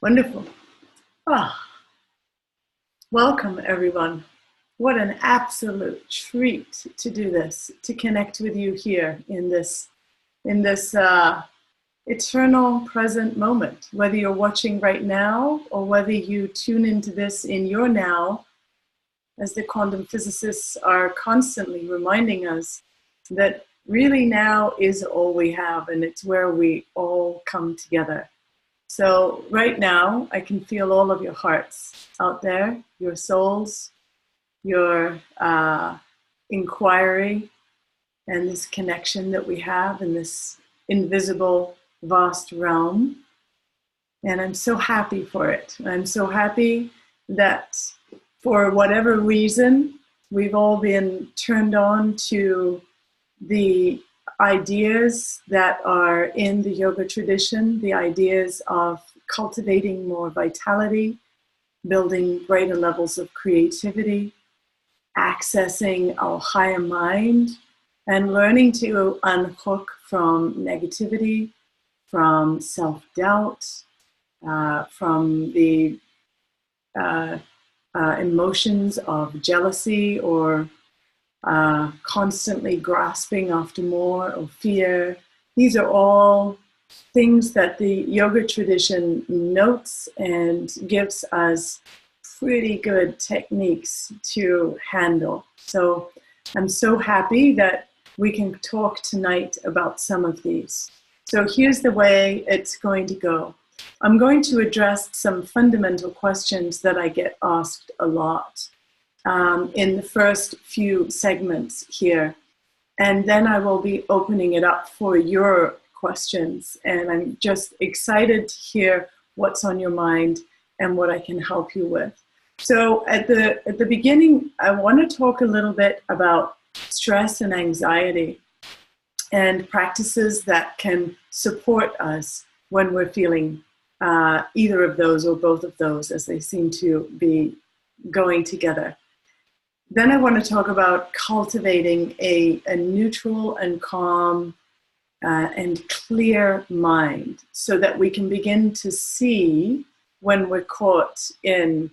Wonderful. Ah, welcome everyone. What an absolute treat to do this, to connect with you here in this eternal present moment, whether you're watching right now or whether you tune into this in your now, as the quantum physicists are constantly reminding us that really now is all we have, and it's where we all come together. So right now, I can feel all of your hearts out there, your souls, your inquiry, and this connection that we have in this invisible, vast realm. And I'm so happy for it. I'm so happy that for whatever reason, we've all been turned on to the ideas that are in the yoga tradition, the ideas of cultivating more vitality, building greater levels of creativity, accessing our higher mind, and learning to unhook from negativity, from self-doubt, from the emotions of jealousy or constantly grasping after more, or fear. These are all things that the yoga tradition notes and gives us pretty good techniques to handle. So I'm so happy that we can talk tonight about some of these. So here's the way it's going to go. I'm going to address some fundamental questions that I get asked a lot in the first few segments here. And then I will be opening it up for your questions. And I'm just excited to hear what's on your mind and what I can help you with. So at the beginning, I want to talk a little bit about stress and anxiety and practices that can support us when we're feeling either of those or both of those, as they seem to be going together. Then I want to talk about cultivating a neutral and calm and clear mind so that we can begin to see when we're caught in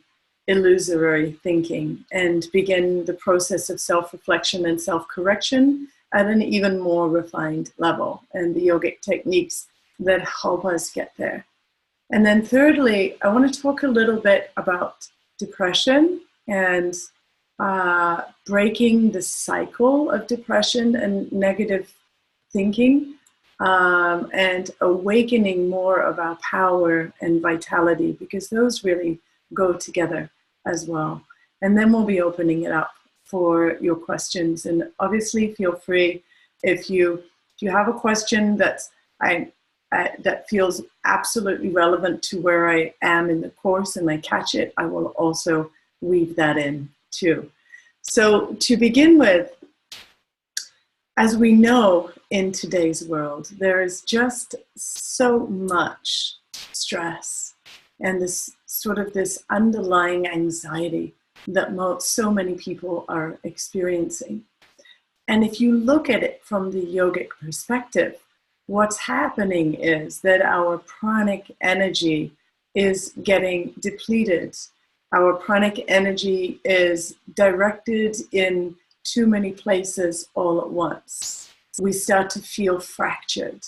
illusory thinking and begin the process of self-reflection and self-correction at an even more refined level, and the yogic techniques that help us get there. And then thirdly, I want to talk a little bit about depression and breaking the cycle of depression and negative thinking, and awakening more of our power and vitality, because those really go together as well. And then we'll be opening it up for your questions. And obviously feel free, if you have a question that feels absolutely relevant to where I am in the course and I catch it, I will also weave that in too. So to begin with, as we know in today's world, there is just so much stress and this underlying anxiety that so many people are experiencing. And if you look at it from the yogic perspective, what's happening is that our pranic energy is getting depleted. Our pranic energy is directed in too many places all at once. We start to feel fractured.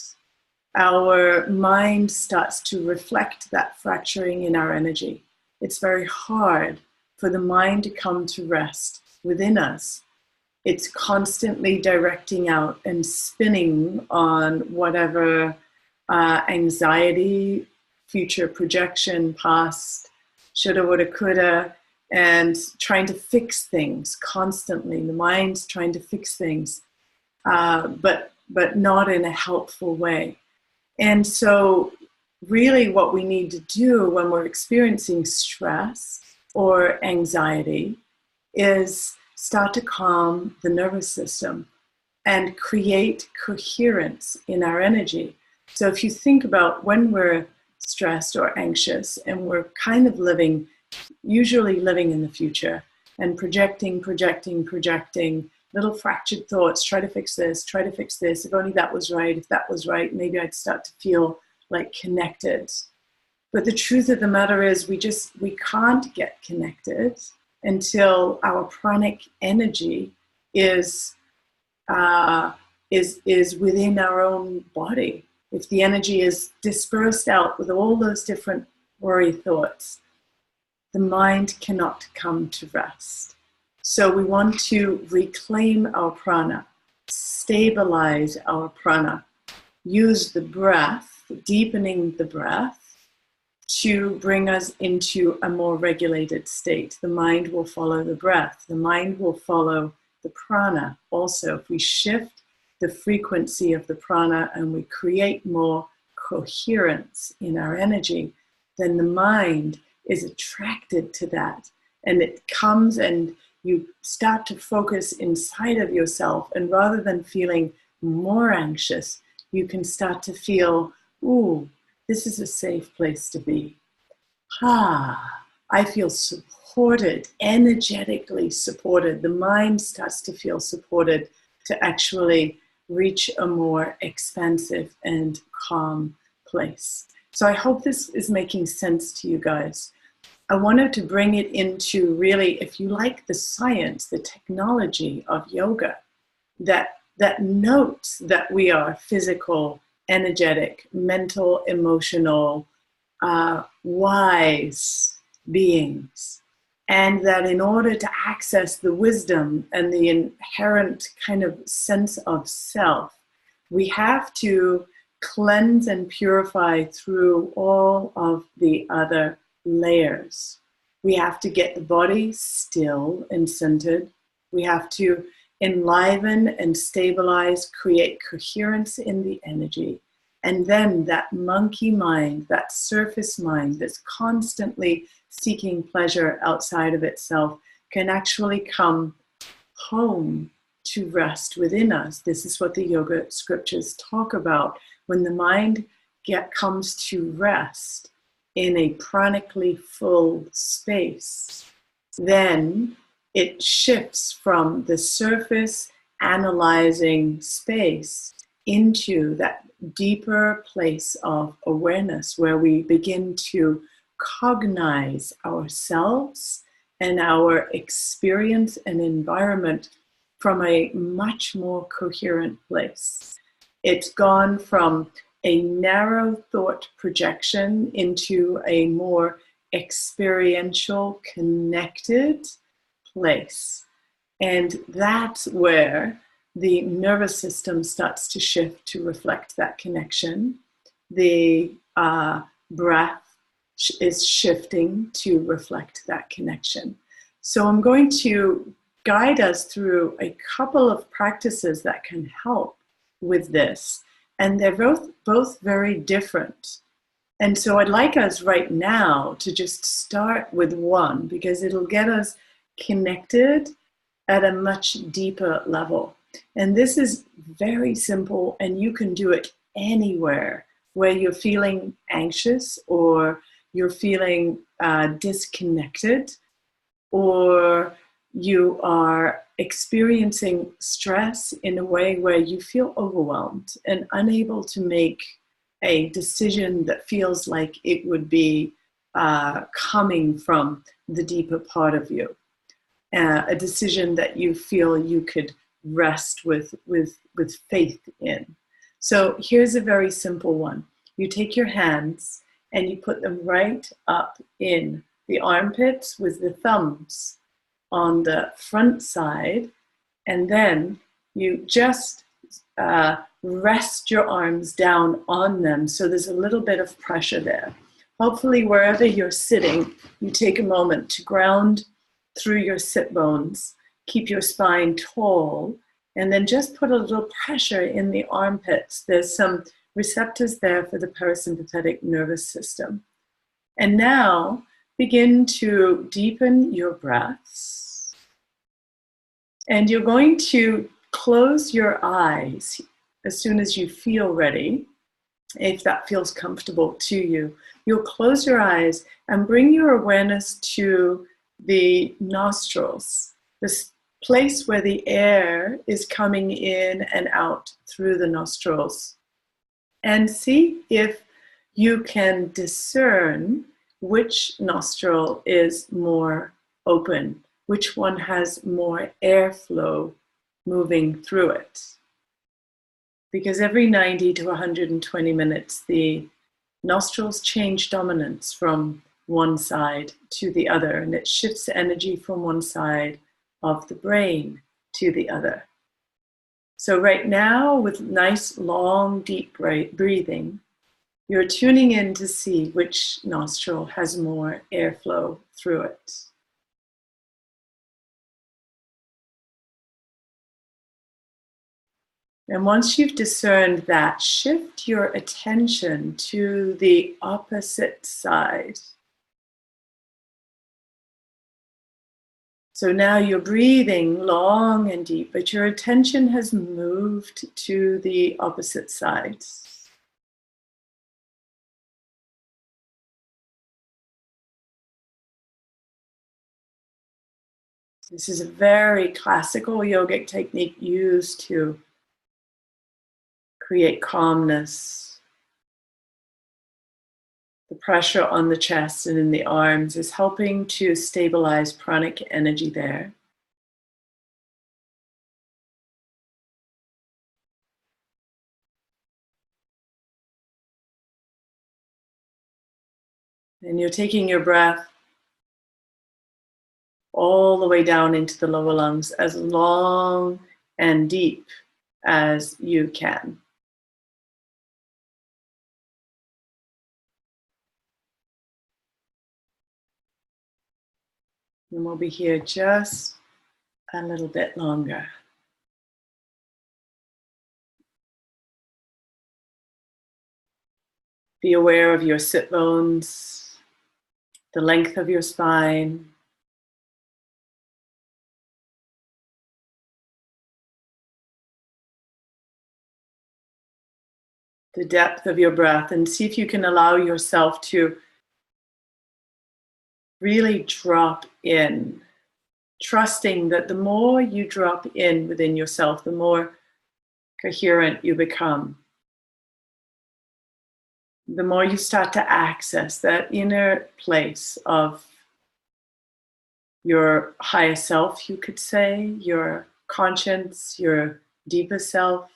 Our mind starts to reflect that fracturing in our energy. It's very hard for the mind to come to rest within us. It's constantly directing out and spinning on whatever anxiety, future projection, past, shoulda, woulda, coulda, and trying to fix things constantly. The mind's trying to fix things, but not in a helpful way. And so really what we need to do when we're experiencing stress or anxiety is start to calm the nervous system and create coherence in our energy. So if you think about when we're stressed or anxious and we're kind of usually living in the future and projecting little fractured thoughts, try to fix this, if only that was right, if that was right, maybe I'd start to feel like connected. But the truth of the matter is we can't get connected until our pranic energy is within our own body. If the energy is dispersed out with all those different worry thoughts, the mind cannot come to rest. So we want to reclaim our prana, stabilize our prana, use the breath, deepening the breath, to bring us into a more regulated state. The mind will follow the breath. The mind will follow the prana. Also, if we shift the frequency of the prana and we create more coherence in our energy, then the mind is attracted to that. And it comes and you start to focus inside of yourself. And rather than feeling more anxious, you can start to feel, ooh, this is a safe place to be. I feel supported, energetically supported. The mind starts to feel supported to actually reach a more expansive and calm place. So I hope this is making sense to you guys. I wanted to bring it into really, if you like, the science, the technology of yoga, that notes that we are physical, energetic, mental, emotional, wise beings. And that in order to access the wisdom and the inherent kind of sense of self, we have to cleanse and purify through all of the other layers. We have to get the body still and centered. We have to enliven and stabilize, create coherence in the energy. And then that monkey mind, that surface mind that's constantly seeking pleasure outside of itself, can actually come home to rest within us. This is what the yoga scriptures talk about. When the mind comes to rest in a pranically full space, then it shifts from the surface analyzing space into that deeper place of awareness where we begin to cognize ourselves and our experience and environment from a much more coherent place. It's gone from a narrow thought projection into a more experiential, connected place. And that's where the nervous system starts to shift to reflect that connection. The breath is shifting to reflect that connection. So I'm going to guide us through a couple of practices that can help with this. And they're both very different. And so I'd like us right now to just start with one, because it'll get us connected at a much deeper level. And this is very simple, and you can do it anywhere where you're feeling anxious or you're feeling disconnected, or you are experiencing stress in a way where you feel overwhelmed and unable to make a decision that feels like it would be coming from the deeper part of you. A decision that you feel you could rest with faith in. So here's a very simple one. You take your hands and you put them right up in the armpits with the thumbs on the front side, and then you just rest your arms down on them so there's a little bit of pressure there. Hopefully wherever you're sitting, you take a moment to ground through your sit bones, keep your spine tall, and then just put a little pressure in the armpits. There's some receptors there for the parasympathetic nervous system. And now begin to deepen your breaths. And you're going to close your eyes as soon as you feel ready, if that feels comfortable to you. You'll close your eyes and bring your awareness to the nostrils, this place where the air is coming in and out through the nostrils. And see if you can discern which nostril is more open, which one has more airflow moving through it. Because every 90 to 120 minutes, the nostrils change dominance from one side to the other, and it shifts energy from one side of the brain to the other. So right now, with nice, long, deep breathing, you're tuning in to see which nostril has more airflow through it. And once you've discerned that, shift your attention to the opposite side. So now you're breathing long and deep, but your attention has moved to the opposite side. This is a very classical yogic technique used to create calmness. The pressure on the chest and in the arms is helping to stabilize pranic energy there. And you're taking your breath all the way down into the lower lungs, as long and deep as you can. And we'll be here just a little bit longer. Be aware of your sit bones, the length of your spine. The depth of your breath, and see if you can allow yourself to really drop in, trusting that the more you drop in within yourself, the more coherent you become. The more you start to access that inner place of your higher self, you could say, your conscience, your deeper self.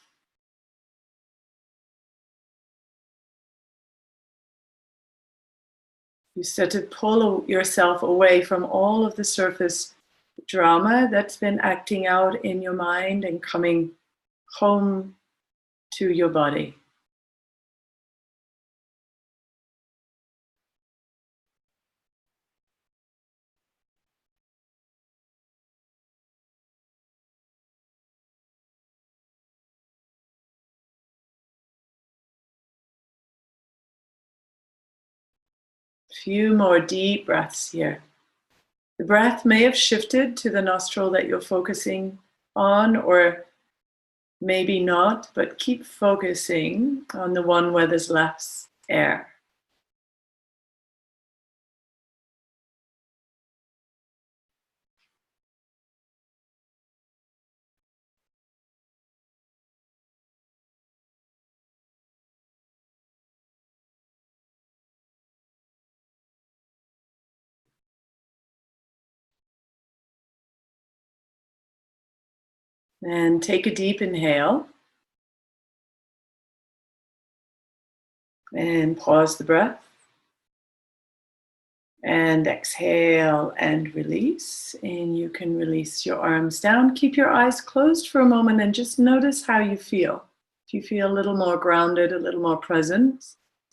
You start to pull yourself away from all of the surface drama that's been acting out in your mind and coming home to your body. Few more deep breaths here. The breath may have shifted to the nostril that you're focusing on, or maybe not, but keep focusing on the one where there's less air. And take a deep inhale. And pause the breath. And exhale and release. And you can release your arms down. Keep your eyes closed for a moment and just notice how you feel. If you feel a little more grounded, a little more present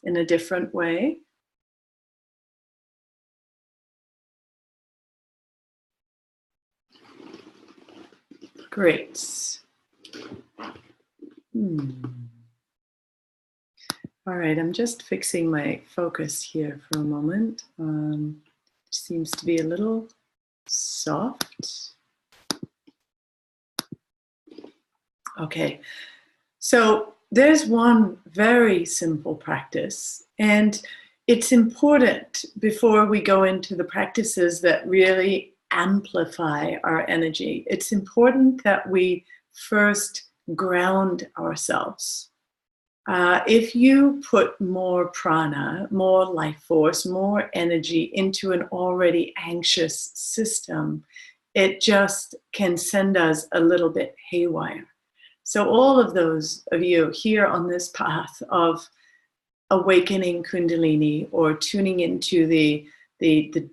in a different way. Great. All right, I'm just fixing my focus here for a moment. It seems to be a little soft. Okay, so there's one very simple practice, and it's important before we go into the practices that really amplify our energy. It's important that we first ground ourselves. If you put more prana, more life force, more energy into an already anxious system, it just can send us a little bit haywire. So all of those of you here on this path of awakening Kundalini or tuning into the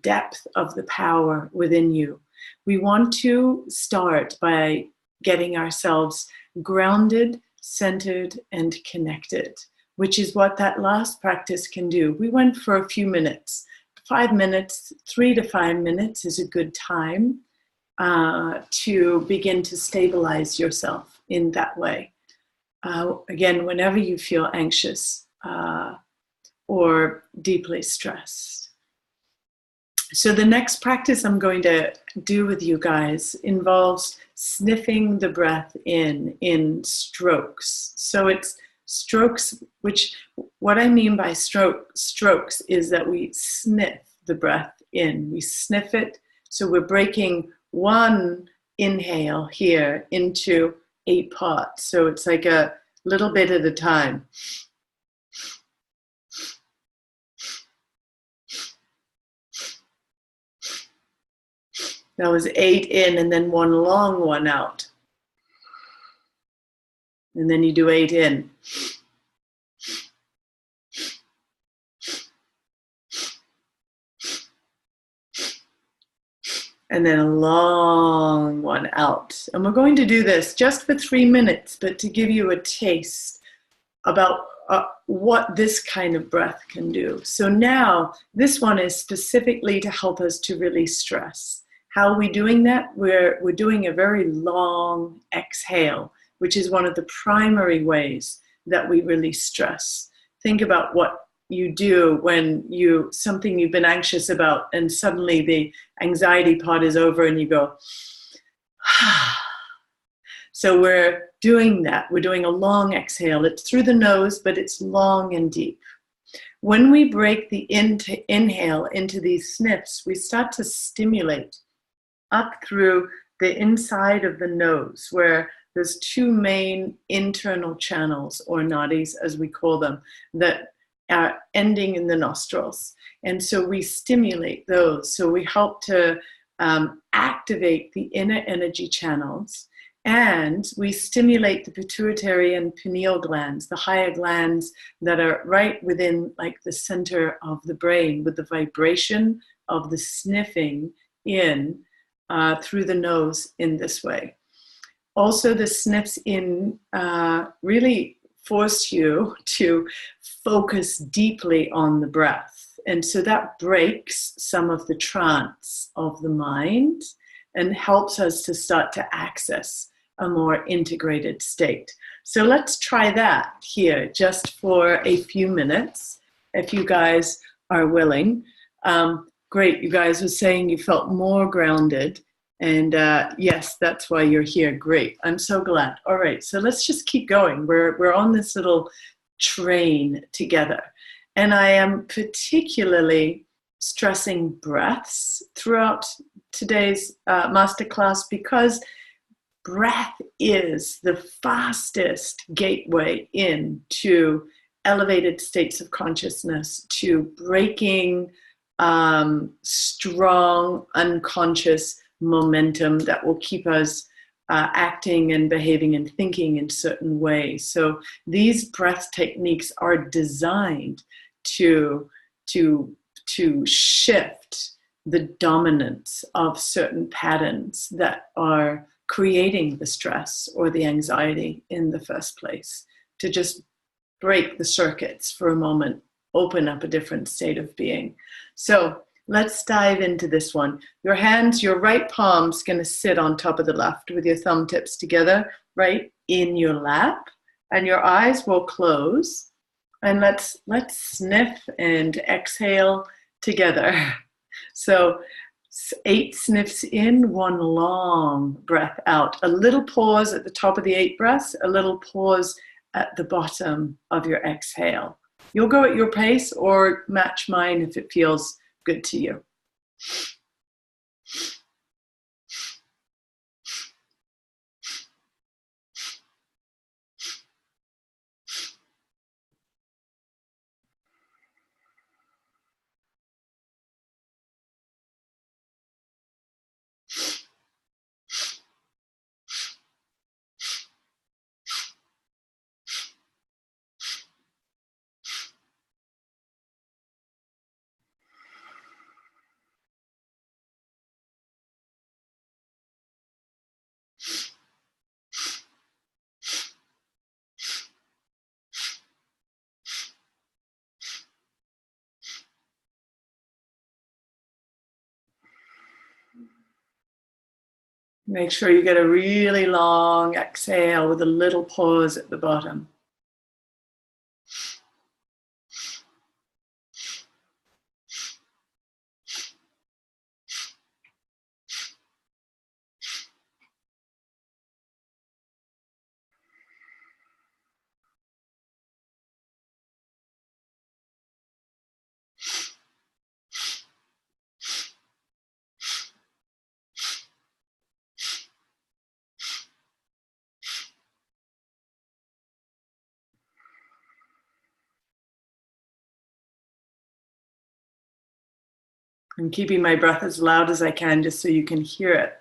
depth of the power within you, we want to start by getting ourselves grounded, centered, and connected, which is what that last practice can do. We went for a few minutes, 5 minutes, 3 to 5 minutes is a good time to begin to stabilize yourself in that way. Again, whenever you feel anxious or deeply stressed. So the next practice I'm going to do with you guys involves sniffing the breath in strokes. So it's strokes, which what I mean by strokes is that we sniff the breath in. We sniff it. So we're breaking one inhale here into 8 parts. So it's like a little bit at a time. That was 8 in and then one long one out. And then you do 8 in. And then a long one out. And we're going to do this just for 3 minutes, but to give you a taste about what this kind of breath can do. So now this one is specifically to help us to release stress. How are we doing that? We're doing a very long exhale, which is one of the primary ways that we release stress. Think about what you do when something you've been anxious about and suddenly the anxiety part is over and you go, So we're doing that. We're doing a long exhale. It's through the nose, but it's long and deep. When we break the inhale into these sniffs, we start to stimulate up through the inside of the nose, where there's 2 main internal channels, or nadis as we call them, that are ending in the nostrils. And so we stimulate those. So we help to activate the inner energy channels, and we stimulate the pituitary and pineal glands, the higher glands that are right within like the center of the brain, with the vibration of the sniffing in through the nose in this way. Also, the sniffs in really force you to focus deeply on the breath. And so that breaks some of the trance of the mind and helps us to start to access a more integrated state. So let's try that here just for a few minutes, if you guys are willing. Great, you guys were saying you felt more grounded. And yes, that's why you're here. Great, I'm so glad. All right, so let's just keep going. We're on this little train together. And I am particularly stressing breaths throughout today's masterclass, because breath is the fastest gateway into elevated states of consciousness, to breaking strong unconscious momentum that will keep us acting and behaving and thinking in certain ways. So these breath techniques are designed to shift the dominance of certain patterns that are creating the stress or the anxiety in the first place, to just break the circuits for a moment, open up a different state of being. So let's dive into this one. Your hands, your right palm's going to sit on top of the left with your thumb tips together right in your lap, and your eyes will close. And let's sniff and exhale together. So 8 sniffs in, 1 long breath out. A little pause at the top of the 8 breaths, a little pause at the bottom of your exhale. You'll go at your pace or match mine if it feels good to you. Make sure you get a really long exhale with a little pause at the bottom. I'm keeping my breath as loud as I can just so you can hear it.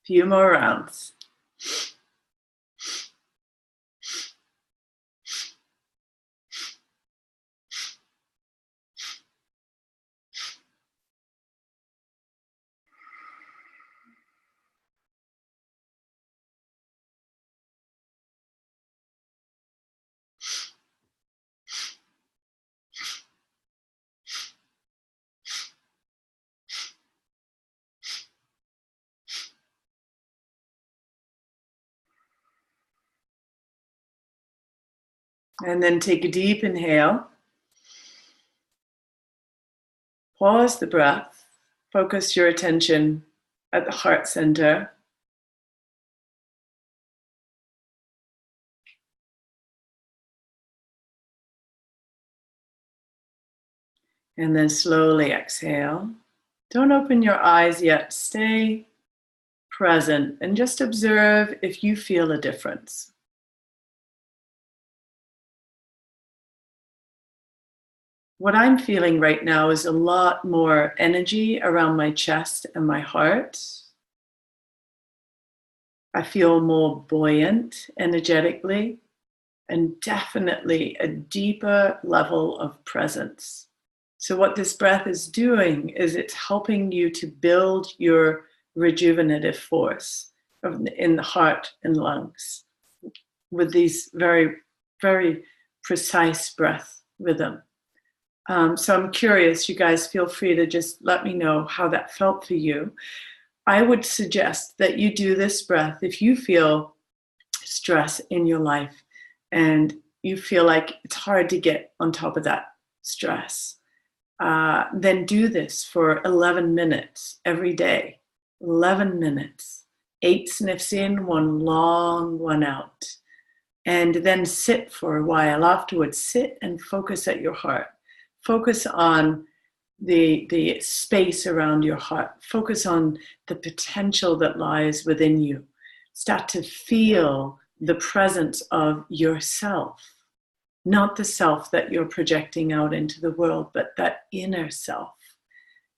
Few more rounds. And then take a deep inhale. Pause the breath. Focus your attention at the heart center. And then slowly exhale. Don't open your eyes yet. Stay present and just observe if you feel a difference. What I'm feeling right now is a lot more energy around my chest and my heart. I feel more buoyant energetically, and definitely a deeper level of presence. So what this breath is doing is it's helping you to build your rejuvenative force in the heart and lungs with these very, very precise breath rhythm. So I'm curious, you guys feel free to just let me know how that felt for you. I would suggest that you do this breath if you feel stress in your life and you feel like it's hard to get on top of that stress. Then do this for 11 minutes every day. 11 minutes. 8 sniffs in, 1 long, 1 out. And then sit for a while afterwards. Sit and focus at your heart. Focus on the space around your heart. Focus on the potential that lies within you. Start to feel the presence of yourself. Not the self that you're projecting out into the world, but that inner self.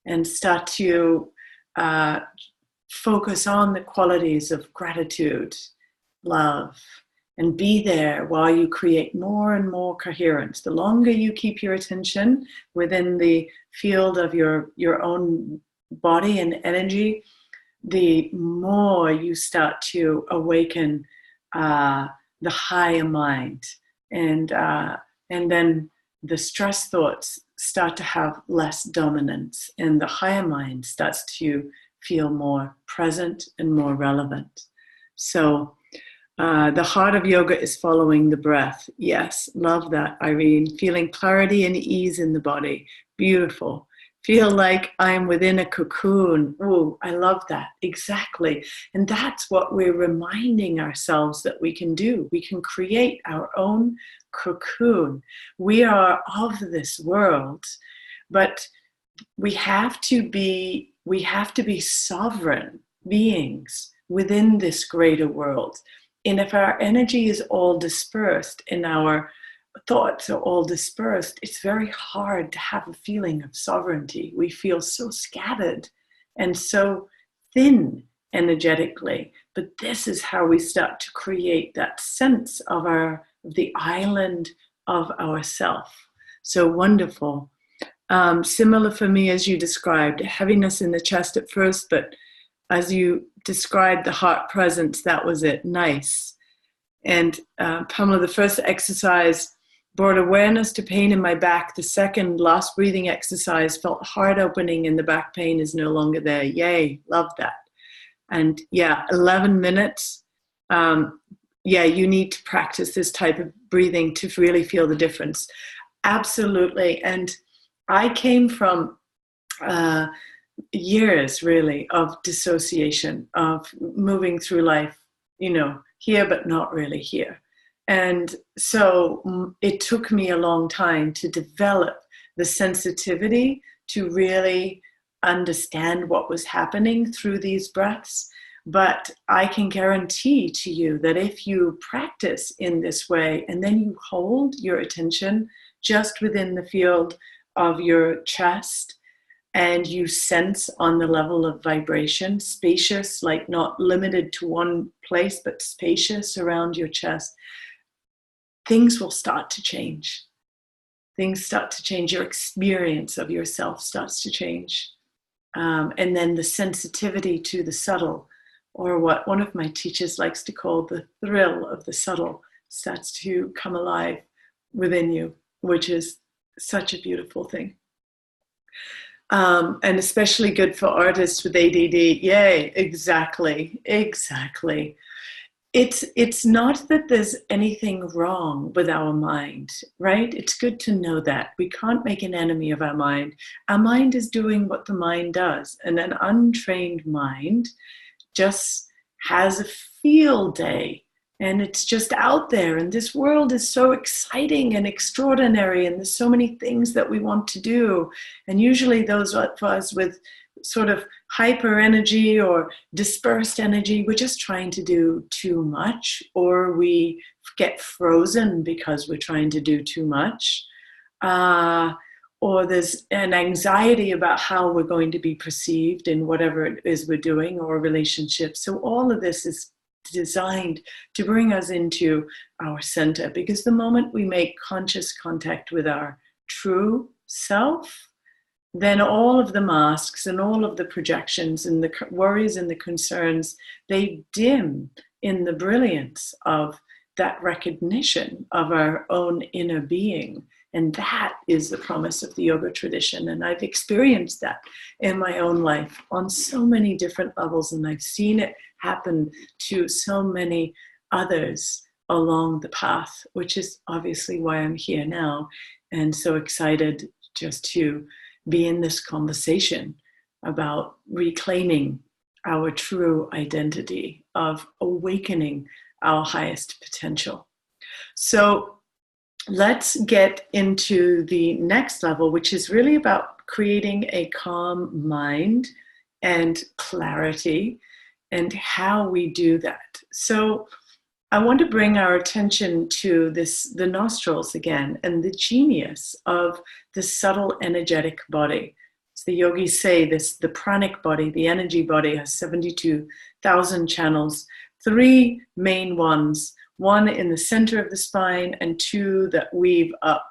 And start to focus on the qualities of gratitude, love, and be there while you create more and more coherence. The longer you keep your attention within the field of your own body and energy, the more you start to awaken the higher mind. And then the stress thoughts start to have less dominance, and the higher mind starts to feel more present and more relevant. So the heart of yoga is following the breath. Yes, love that, Irene. Feeling clarity and ease in the body. Beautiful. Feel like I'm within a cocoon. Oh, I love that. Exactly. And that's what we're reminding ourselves that we can do. We can create our own cocoon. We are of this world, but we have to be sovereign beings within this greater world. And if our energy is all dispersed and our thoughts are all dispersed, it's very hard to have a feeling of sovereignty. We feel so scattered and so thin energetically. But this is how we start to create that sense of the island of ourself. So wonderful. Similar for me, as you described, heaviness in the chest at first, but as you described the heart presence, that was it. Nice. And Pamela, the first exercise brought awareness to pain in my back. The second, last breathing exercise, felt heart opening and the back pain is no longer there. Yay, love that. And yeah, 11 minutes. You need to practice this type of breathing to really feel the difference. Absolutely. And I came from years, really, of dissociation, of moving through life, here, but not really here. And so it took me a long time to develop the sensitivity to really understand what was happening through these breaths. But I can guarantee to you that if you practice in this way and then you hold your attention just within the field of your chest and you sense on the level of vibration, spacious, like not limited to one place, but spacious around your chest, things will start to change. Things start to change. Your experience of yourself starts to change. And then the sensitivity to the subtle, or what one of my teachers likes to call the thrill of the subtle, starts to come alive within you, which is such a beautiful thing. And especially good for artists with ADD. Yay, exactly. It's not that there's anything wrong with our mind, right? It's good to know that. We can't make an enemy of our mind. Our mind is doing what the mind does. And an untrained mind just has a field day. And it's just out there. And this world is so exciting and extraordinary. And there's so many things that we want to do. And usually those of us with sort of hyper energy or dispersed energy, we're just trying to do too much, or we get frozen because we're trying to do too much. Or there's an anxiety about how we're going to be perceived in whatever it is we're doing, or relationships. So all of this is designed to bring us into our center, because the moment we make conscious contact with our true self, then all of the masks and all of the projections and the worries and the concerns, they dim in the brilliance of that recognition of our own inner being. And that is the promise of the yoga tradition. And I've experienced that in my own life on so many different levels. And I've seen it happen to so many others along the path, which is obviously why I'm here now. And so excited just to be in this conversation about reclaiming our true identity, of awakening our highest potential. So let's get into the next level, which is really about creating a calm mind and clarity, and how we do that. So I want to bring our attention to the nostrils again, and the genius of the subtle energetic body. As the yogis say, the pranic body, the energy body, has 72,000 channels, 3 main ones, 1 in the center of the spine and 2 that weave up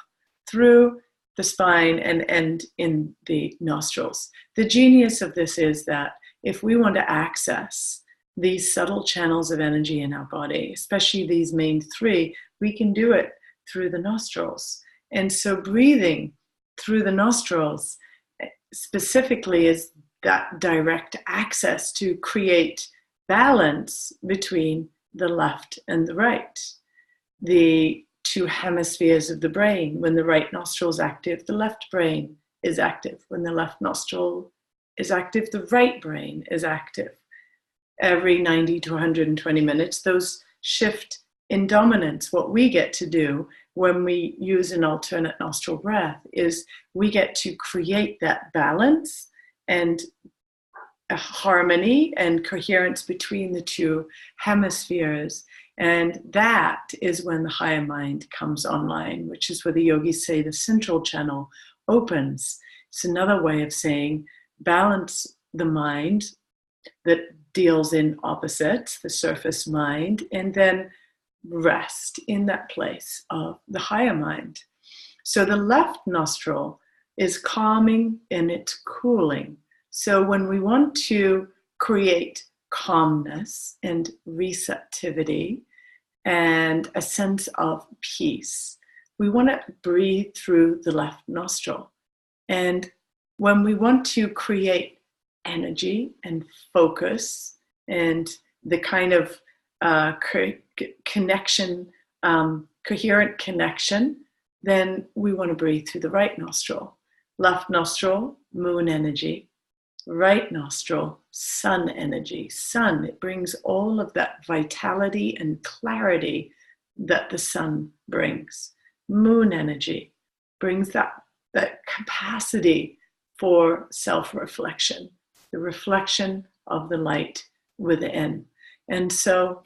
through the spine and end in the nostrils. The genius of this is that if we want to access these subtle channels of energy in our body, especially these main 3, we can do it through the nostrils. And so breathing through the nostrils specifically is that direct access to create balance between the left and the right, the 2 hemispheres of the brain. When the right nostril is active, the left brain is active. When the left nostril is active, the right brain is active. Every 90 to 120 minutes, those shift in dominance. What we get to do when we use an alternate nostril breath is we get to create that balance and a harmony and coherence between the two hemispheres. And that is when the higher mind comes online, which is where the yogis say the central channel opens. It's another way of saying balance the mind that deals in opposites, the surface mind, and then rest in that place of the higher mind. So the left nostril is calming and it's cooling. So when we want to create calmness and receptivity and a sense of peace, we want to breathe through the left nostril. And when we want to create energy and focus and the kind of connection, coherent connection, then we want to breathe through the right nostril. Left nostril, moon energy. Right nostril, sun energy. Sun, it brings all of that vitality and clarity that the sun brings. Moon energy brings that capacity for self-reflection, the reflection of the light within. And so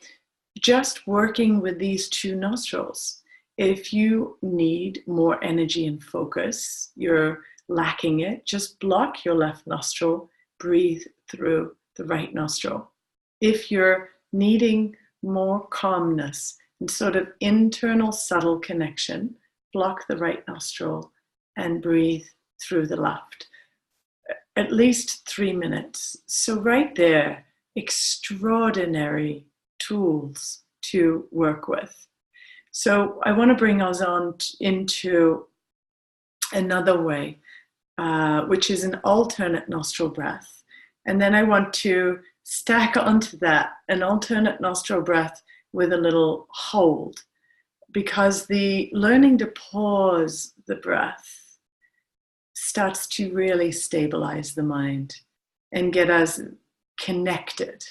just working with these two nostrils, if you need more energy and focus, you're lacking it, just block your left nostril, breathe through the right nostril. If you're needing more calmness and sort of internal subtle connection, block the right nostril and breathe through the left. At least 3 minutes. So right there, extraordinary tools to work with. So I want to bring us on into another way, which is an alternate nostril breath. And then I want to stack onto that an alternate nostril breath with a little hold, because the learning to pause the breath starts to really stabilize the mind and get us connected.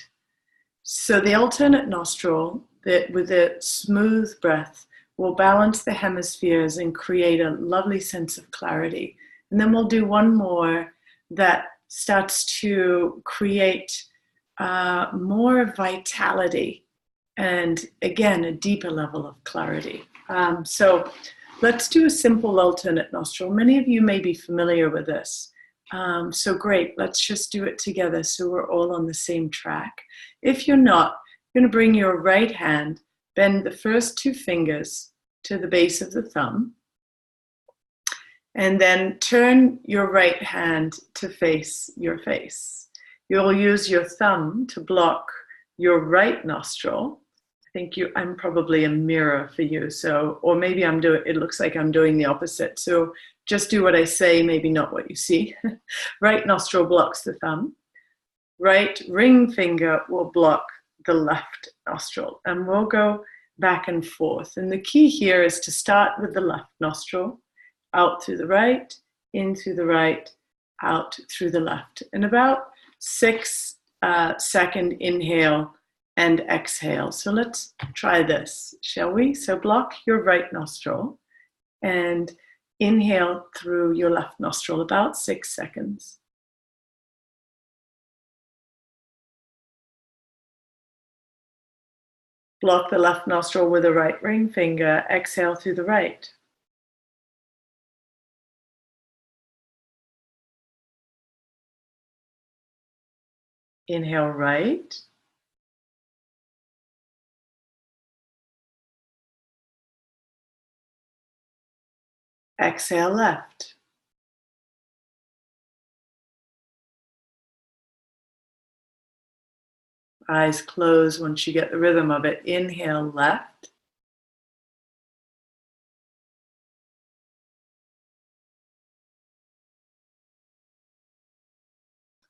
So the alternate nostril, that with a smooth breath, will balance the hemispheres and create a lovely sense of clarity. And then we'll do one more that starts to create more vitality and, again, a deeper level of clarity. So let's do a simple alternate nostril. Many of you may be familiar with this. So great, let's just do it together so we're all on the same track. If you're not, you're going to bring your right hand, bend the first 2 fingers to the base of the thumb, and then turn your right hand to face your face. You'll use your thumb to block your right nostril. I think I'm probably a mirror for you, so, or maybe it looks like I'm doing the opposite. So just do what I say, maybe not what you see. Right nostril blocks the thumb. Right ring finger will block the left nostril, and we'll go back and forth. And the key here is to start with the left nostril, out through the right, in through the right, out through the left. And about 6-second inhale and exhale. So let's try this, shall we? So block your right nostril and inhale through your left nostril, about 6 seconds. Block the left nostril with the right ring finger, exhale through the right. Inhale right. Exhale left. Eyes closed once you get the rhythm of it. Inhale left.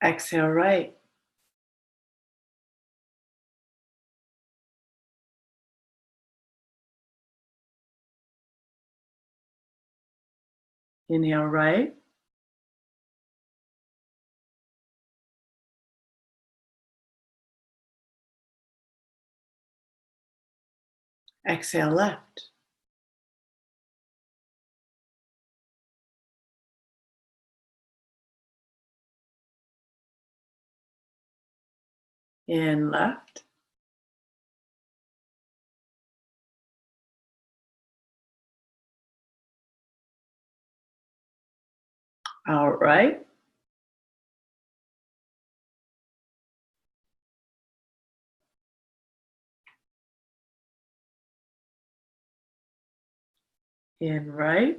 Exhale right. Inhale right. Exhale left. In left. Out right. In right.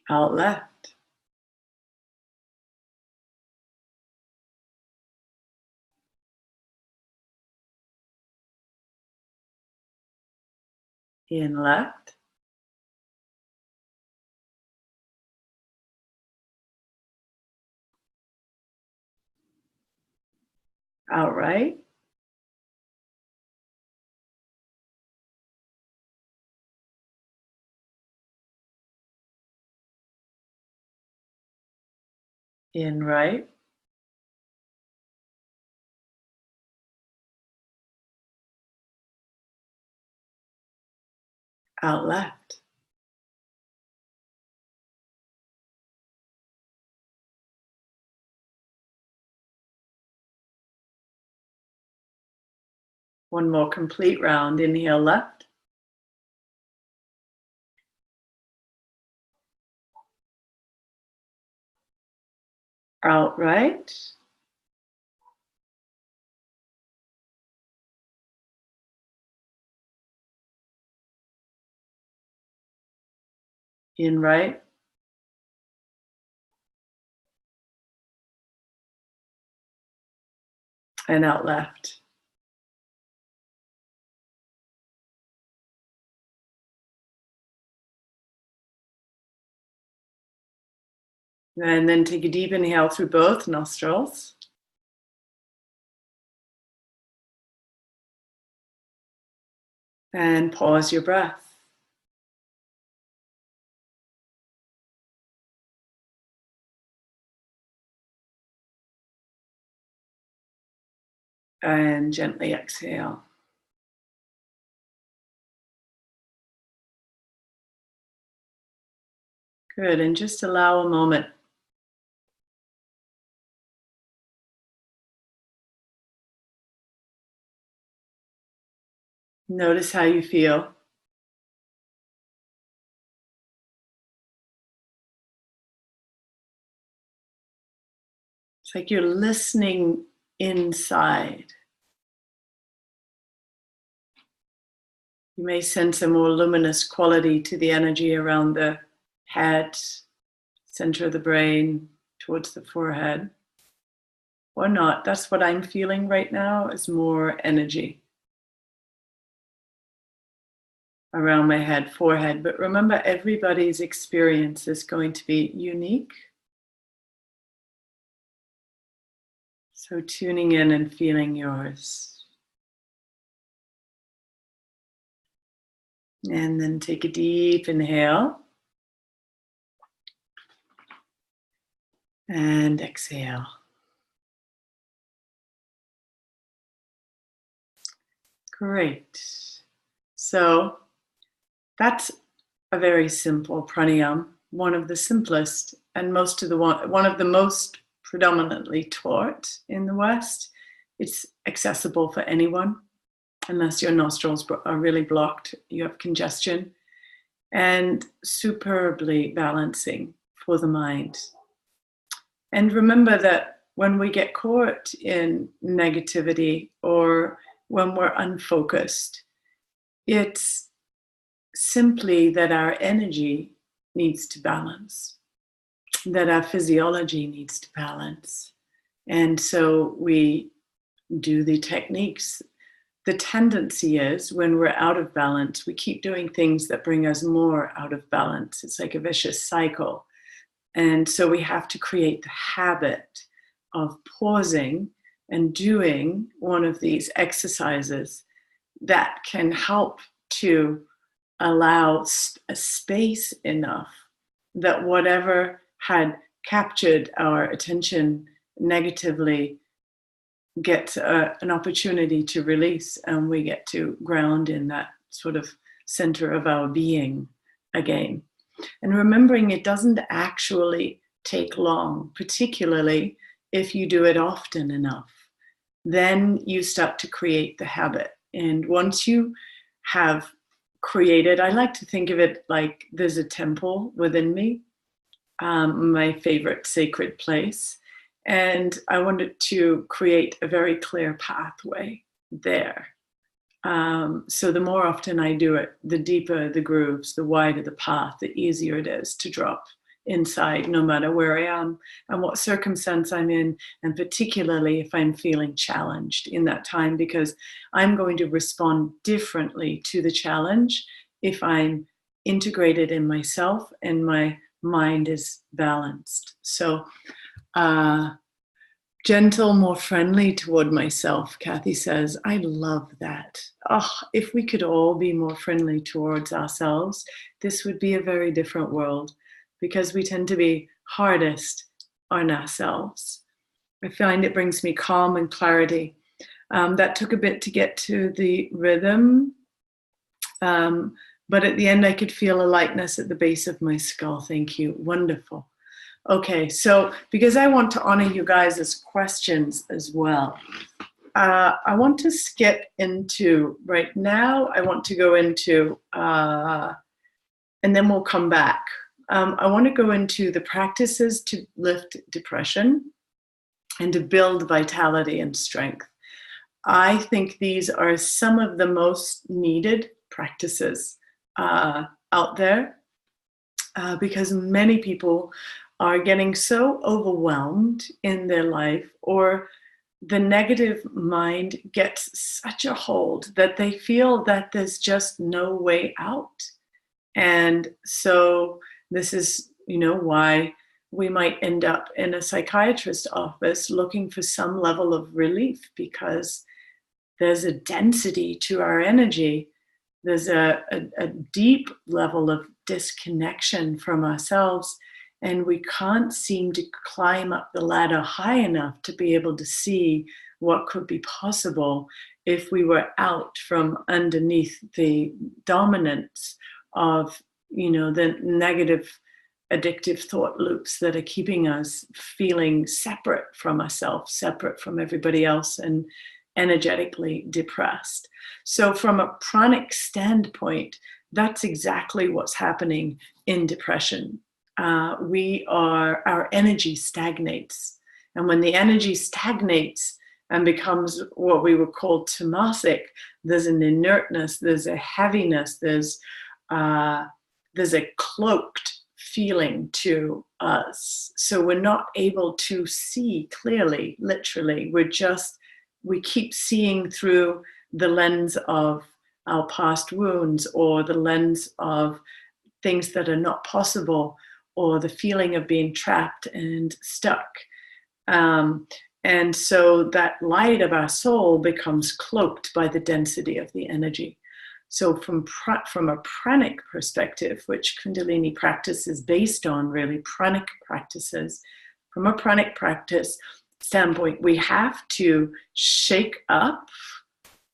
Out left. In left. Out right. In right. Out left. One more complete round. Inhale left. Out right. In right. And out left. And then take a deep inhale through both nostrils. And pause your breath. And gently exhale. Good. And just allow a moment. Notice how you feel. It's like you're listening inside. You may sense a more luminous quality to the energy around the head, center of the brain, towards the forehead. Or not. That's what I'm feeling right now, is more energy around my head, forehead. But remember, everybody's experience is going to be unique. So tuning in and feeling yours. And then take a deep inhale. And exhale. Great. So that's a very simple pranayama, one of the simplest and one of the most predominantly taught in the West. It's accessible for anyone, unless your nostrils are really blocked, you have congestion, and superbly balancing for the mind. And remember that when we get caught in negativity or when we're unfocused, it's simply that our energy needs to balance, that our physiology needs to balance. And so we do the techniques. The tendency is when we're out of balance, we keep doing things that bring us more out of balance. It's like a vicious cycle. And so we have to create the habit of pausing and doing one of these exercises that can help to allow a space enough that whatever had captured our attention negatively get an opportunity to release, and we get to ground in that sort of center of our being again. And remembering it doesn't actually take long, particularly if you do it often enough. Then you start to create the habit. And once you have created, I like to think of it like there's a temple within me, my favorite sacred place. And I wanted to create a very clear pathway there. So the more often I do it, the deeper the grooves, the wider the path, the easier it is to drop inside, no matter where I am and what circumstance I'm in, and particularly if I'm feeling challenged in that time, because I'm going to respond differently to the challenge if I'm integrated in myself and my mind is balanced. So, gentle, more friendly toward myself, Kathy says. I love that. Oh, if we could all be more friendly towards ourselves, this would be a very different world, because we tend to be hardest on ourselves. I find it brings me calm and clarity. That took a bit to get to the rhythm, but at the end I could feel a lightness at the base of my skull. Thank you. Wonderful. Okay, so because I want to honor you guys' questions as well, I want to skip into, right now, I want to go into, and then we'll come back. I want to go into the practices to lift depression and to build vitality and strength. I think these are some of the most needed practices out there, because many people are getting so overwhelmed in their life, or the negative mind gets such a hold that they feel that there's just no way out. And so this is, why we might end up in a psychiatrist's office looking for some level of relief, because there's a density to our energy. There's a deep level of disconnection from ourselves, and we can't seem to climb up the ladder high enough to be able to see what could be possible if we were out from underneath the dominance of, the negative addictive thought loops that are keeping us feeling separate from ourselves, separate from everybody else, and energetically depressed. So from a pranic standpoint, that's exactly what's happening in depression. Our energy stagnates. And when the energy stagnates and becomes what we would call tamasic, there's an inertness, there's a heaviness, there's a cloaked feeling to us. So we're not able to see clearly, literally. We keep seeing through the lens of our past wounds, or the lens of things that are not possible, or the feeling of being trapped and stuck. And so that light of our soul becomes cloaked by the density of the energy. So from a pranic perspective, which Kundalini practice is based on, really pranic practices, from a pranic practice standpoint, we have to shake up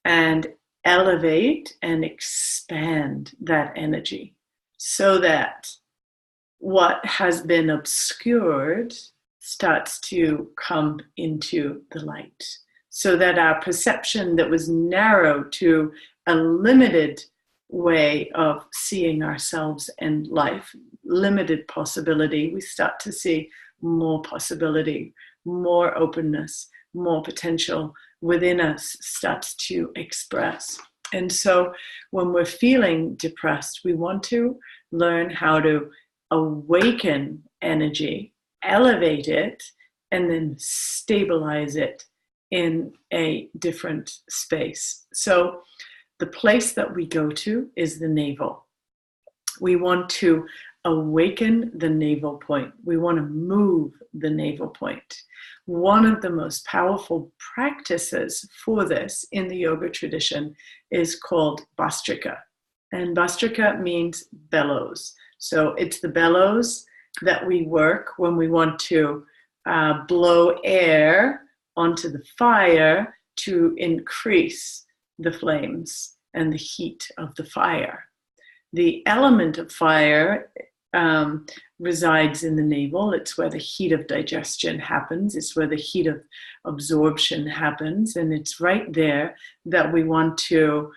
and elevate and expand that energy so that what has been obscured starts to come into the light, so that our perception that was narrow to a limited way of seeing ourselves and life, limited possibility, we start to see more possibility, more openness, more potential within us starts to express. And so when we're feeling depressed, we want to learn how to awaken energy, elevate it, and then stabilize it in a different space. So the place that we go to is the navel. We want to awaken the navel point. We want to move the navel point. One of the most powerful practices for this in the yoga tradition is called Bhastrika. And Bhastrika means bellows. So it's the bellows that we work when we want to blow air onto the fire to increase the flames and the heat of the fire. The element of fire resides in the navel. It's where the heat of digestion happens. It's where the heat of absorption happens. And it's right there that we want to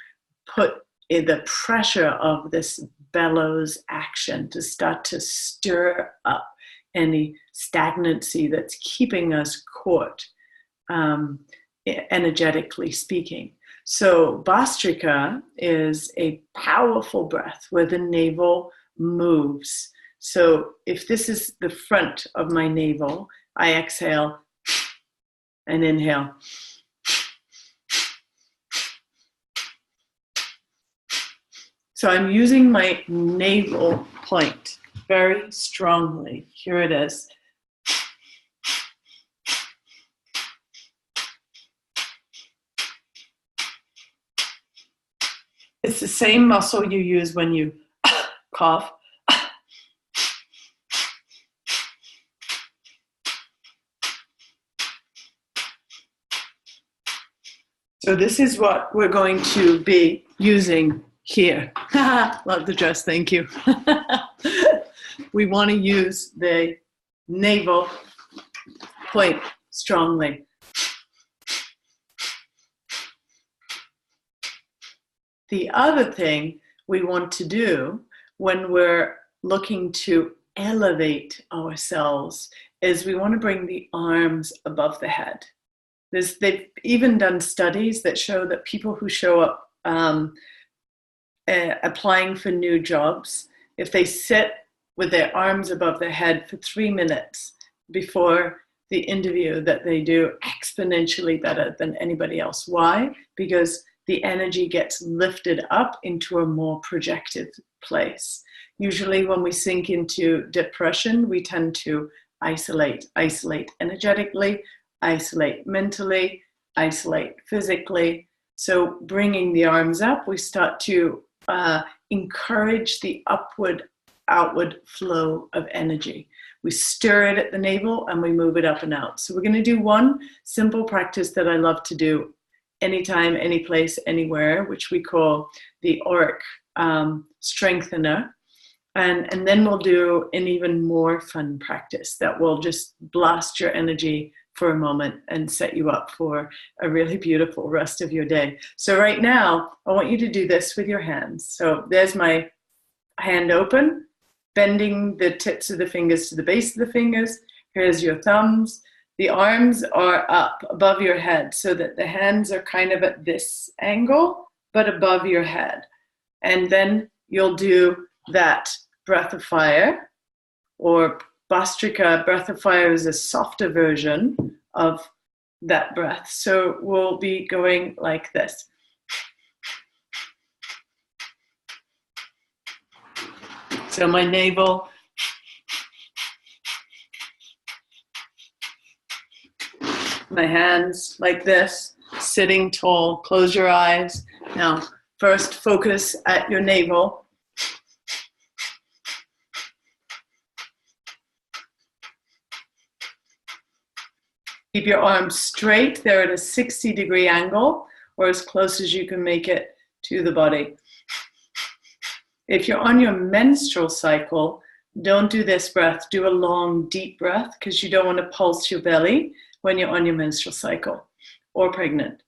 put in the pressure of this bellows action to start to stir up any stagnancy that's keeping us caught, energetically speaking. So Bhastrika is a powerful breath where the navel moves. So if this is the front of my navel, I exhale and inhale. So I'm using my navel point very strongly. Here it is. It's the same muscle you use when you cough. So this is what we're going to be using here. Love the dress, thank you. We want to use the navel point strongly. The other thing we want to do when we're looking to elevate ourselves is we want to bring the arms above the head. They've even done studies that show that people who show up applying for new jobs, if they sit with their arms above their head for 3 minutes before the interview, that they do exponentially better than anybody else. Why? Because the energy gets lifted up into a more projected place. Usually when we sink into depression, we tend to isolate energetically, isolate mentally, isolate physically. So bringing the arms up, we start to encourage the outward flow of energy. We stir it at the navel and we move it up and out. So we're going to do one simple practice that I love to do anytime, any place, anywhere, which we call the auric strengthener. And then we'll do an even more fun practice that will just blast your energy for a moment and set you up for a really beautiful rest of your day. So right now, I want you to do this with your hands. So there's my hand open, bending the tips of the fingers to the base of the fingers. Here's your thumbs. The arms are up above your head so that the hands are kind of at this angle, but above your head. And then you'll do that breath of fire, or Bhastrika. Breath of fire is a softer version of that breath. So we'll be going like this. So my navel, my hands like this, sitting tall, close your eyes. Now, first focus at your navel. Keep your arms straight. They're at a 60-degree angle, or as close as you can make it to the body. If you're on your menstrual cycle, don't do this breath. Do a long, deep breath, because you don't want to pulse your belly when you're on your menstrual cycle or pregnant.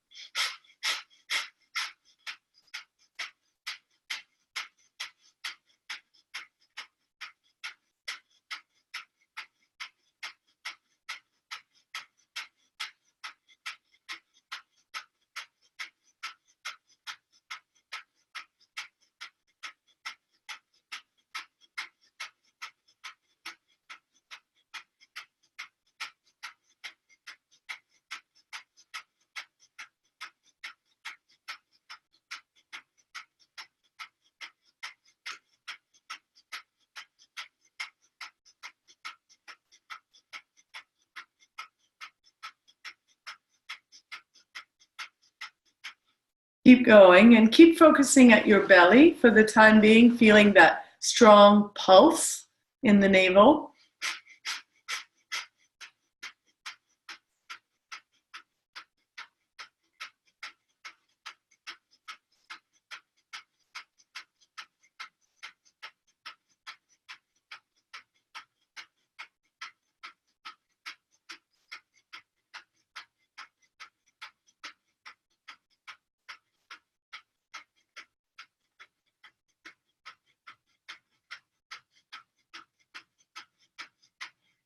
Keep going and keep focusing at your belly for the time being, feeling that strong pulse in the navel.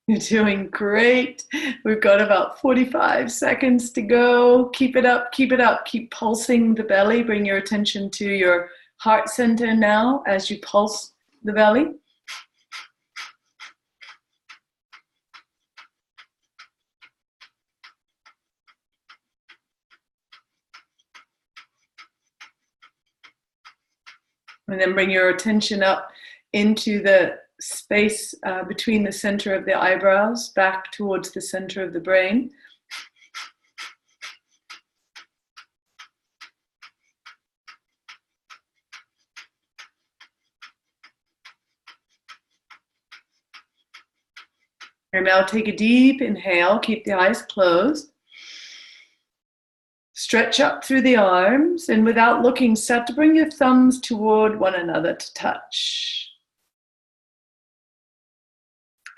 You're doing great. We've got about 45 seconds to go. Keep it up, keep it up. Keep pulsing the belly. Bring your attention to your heart center now as you pulse the belly. And then bring your attention up into the space between the center of the eyebrows, back towards the center of the brain. And now take a deep inhale, keep the eyes closed. Stretch up through the arms, and without looking, start to bring your thumbs toward one another to touch.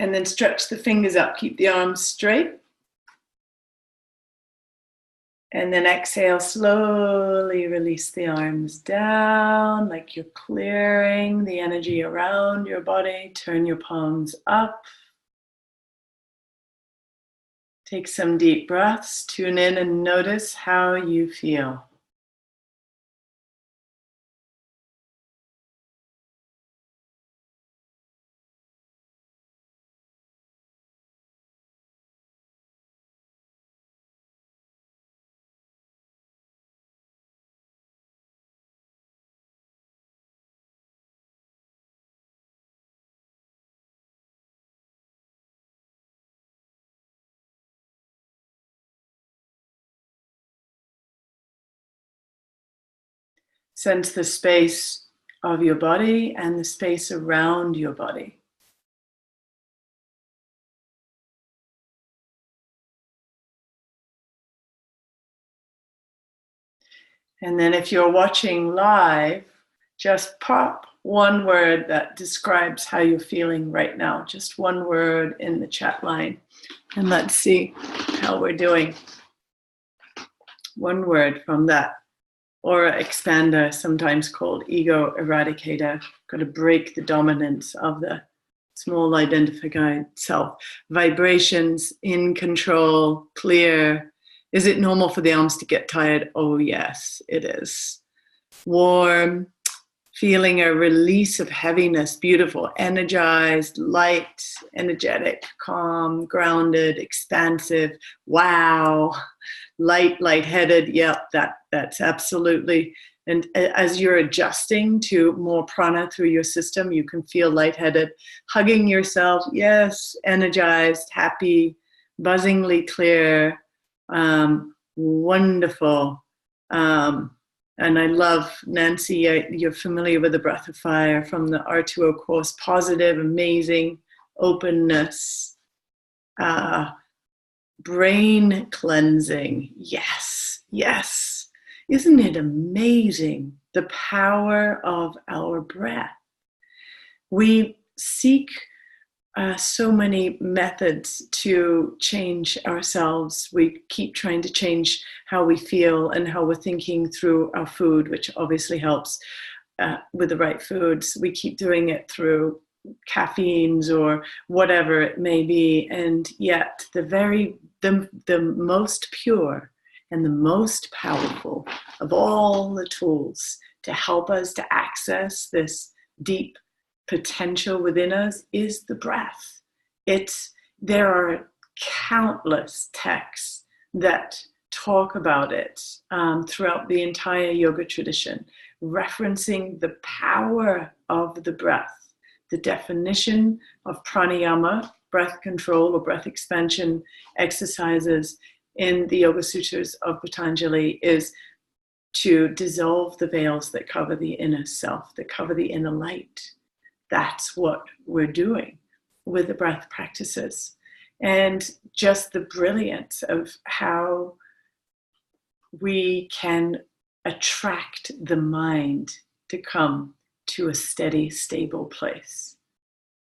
And then stretch the fingers up, keep the arms straight. And then exhale, slowly release the arms down, like you're clearing the energy around your body. Turn your palms up. Take some deep breaths, tune in and notice how you feel. Sense the space of your body and the space around your body. And then if you're watching live, just pop one word that describes how you're feeling right now. Just one word in the chat line. And let's see how we're doing. One word from that aura expander, sometimes called ego eradicator. Got to break the dominance of the small identified self. Vibrations, in control, clear. Is it normal for the arms to get tired? Oh yes, it is. Warm, feeling a release of heaviness, beautiful, energized, light, energetic, calm, grounded, expansive. Wow. Lightheaded. Yep, that's absolutely. And as you're adjusting to more prana through your system, you can feel lightheaded, hugging yourself. Yes, energized, happy, buzzingly clear, wonderful. And I love, Nancy, you're familiar with the Breath of Fire from the R2O course. Positive, amazing, openness, brain cleansing. Yes, yes. Isn't it amazing, the power of our breath? We seek so many methods to change ourselves. We keep trying to change how we feel and how we're thinking through our food, which obviously helps with the right foods. We keep doing it through caffeines or whatever it may be. And yet the most pure and the most powerful of all the tools to help us to access this deep potential within us is the breath. There are countless texts that talk about it throughout the entire yoga tradition, referencing the power of the breath. The definition of pranayama, breath control or breath expansion exercises in the Yoga Sutras of Patanjali is to dissolve the veils that cover the inner self, that cover the inner light. That's what we're doing with the breath practices. And just the brilliance of how we can attract the mind to come to a steady, stable place.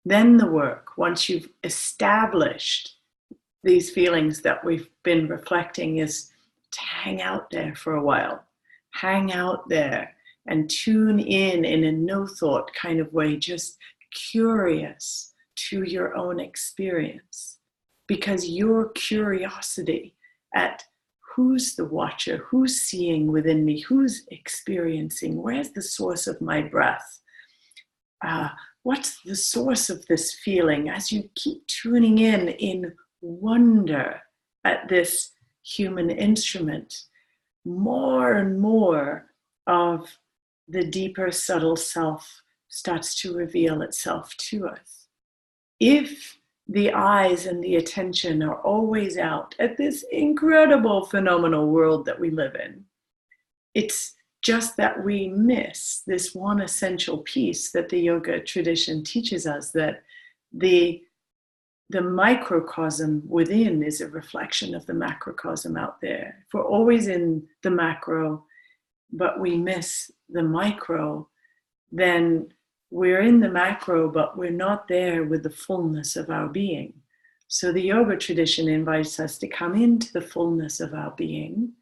Then the work, once you've established these feelings that we've been reflecting, is to hang out there for a while. Hang out there and tune in a no thought kind of way, just curious to your own experience, because your curiosity at who's the watcher, who's seeing within me, who's experiencing, where's the source of my breath, what's the source of this feeling, as you keep tuning in wonder at this human instrument, more and more of the deeper, subtle self starts to reveal itself to us. If the eyes and the attention are always out at this incredible, phenomenal world that we live in, it's just that we miss this one essential piece that the yoga tradition teaches us, that the microcosm within is a reflection of the macrocosm out there. If we're always in the macro, but we miss the micro, then we're in the macro, but we're not there with the fullness of our being. So the yoga tradition invites us to come into the fullness of our being.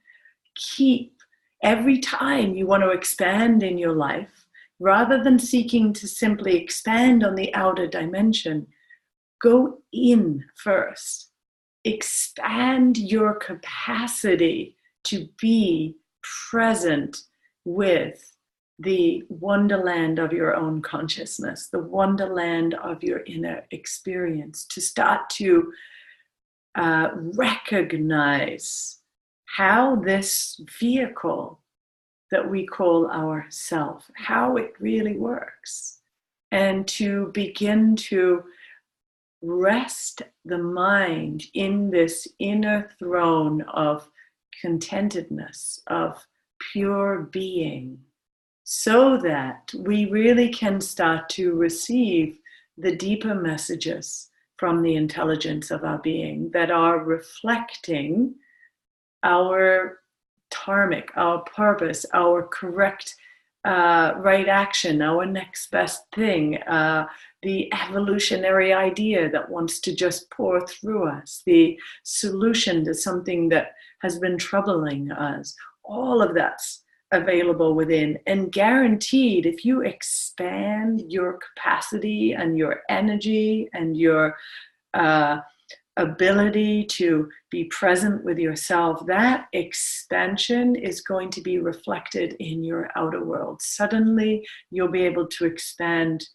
Keep, every time you want to expand in your life, rather than seeking to simply expand on the outer dimension, go in first. Expand your capacity to be present with the wonderland of your own consciousness, the wonderland of your inner experience, to start to recognize how this vehicle that we call our self, how it really works, and to begin to rest the mind in this inner throne of contentedness, of pure being, so that we really can start to receive the deeper messages from the intelligence of our being that are reflecting our dharmic, our purpose, our correct right action, our next best thing, the evolutionary idea that wants to just pour through us, the solution to something that has been troubling us. All of that's available within, and guaranteed, if you expand your capacity and your energy and your ability to be present with yourself, that expansion is going to be reflected in your outer world. Suddenly, you'll be able to expand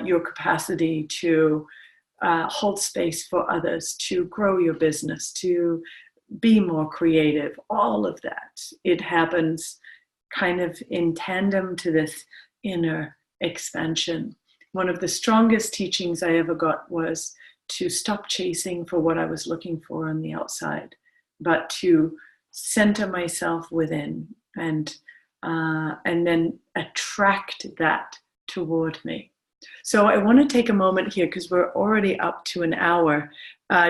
your capacity to hold space for others, to grow your business, to be more creative, all of that. It happens kind of in tandem to this inner expansion. One of the strongest teachings I ever got was to stop chasing for what I was looking for on the outside, but to center myself within and then attract that toward me. So I want to take a moment here, because we're already up to an hour,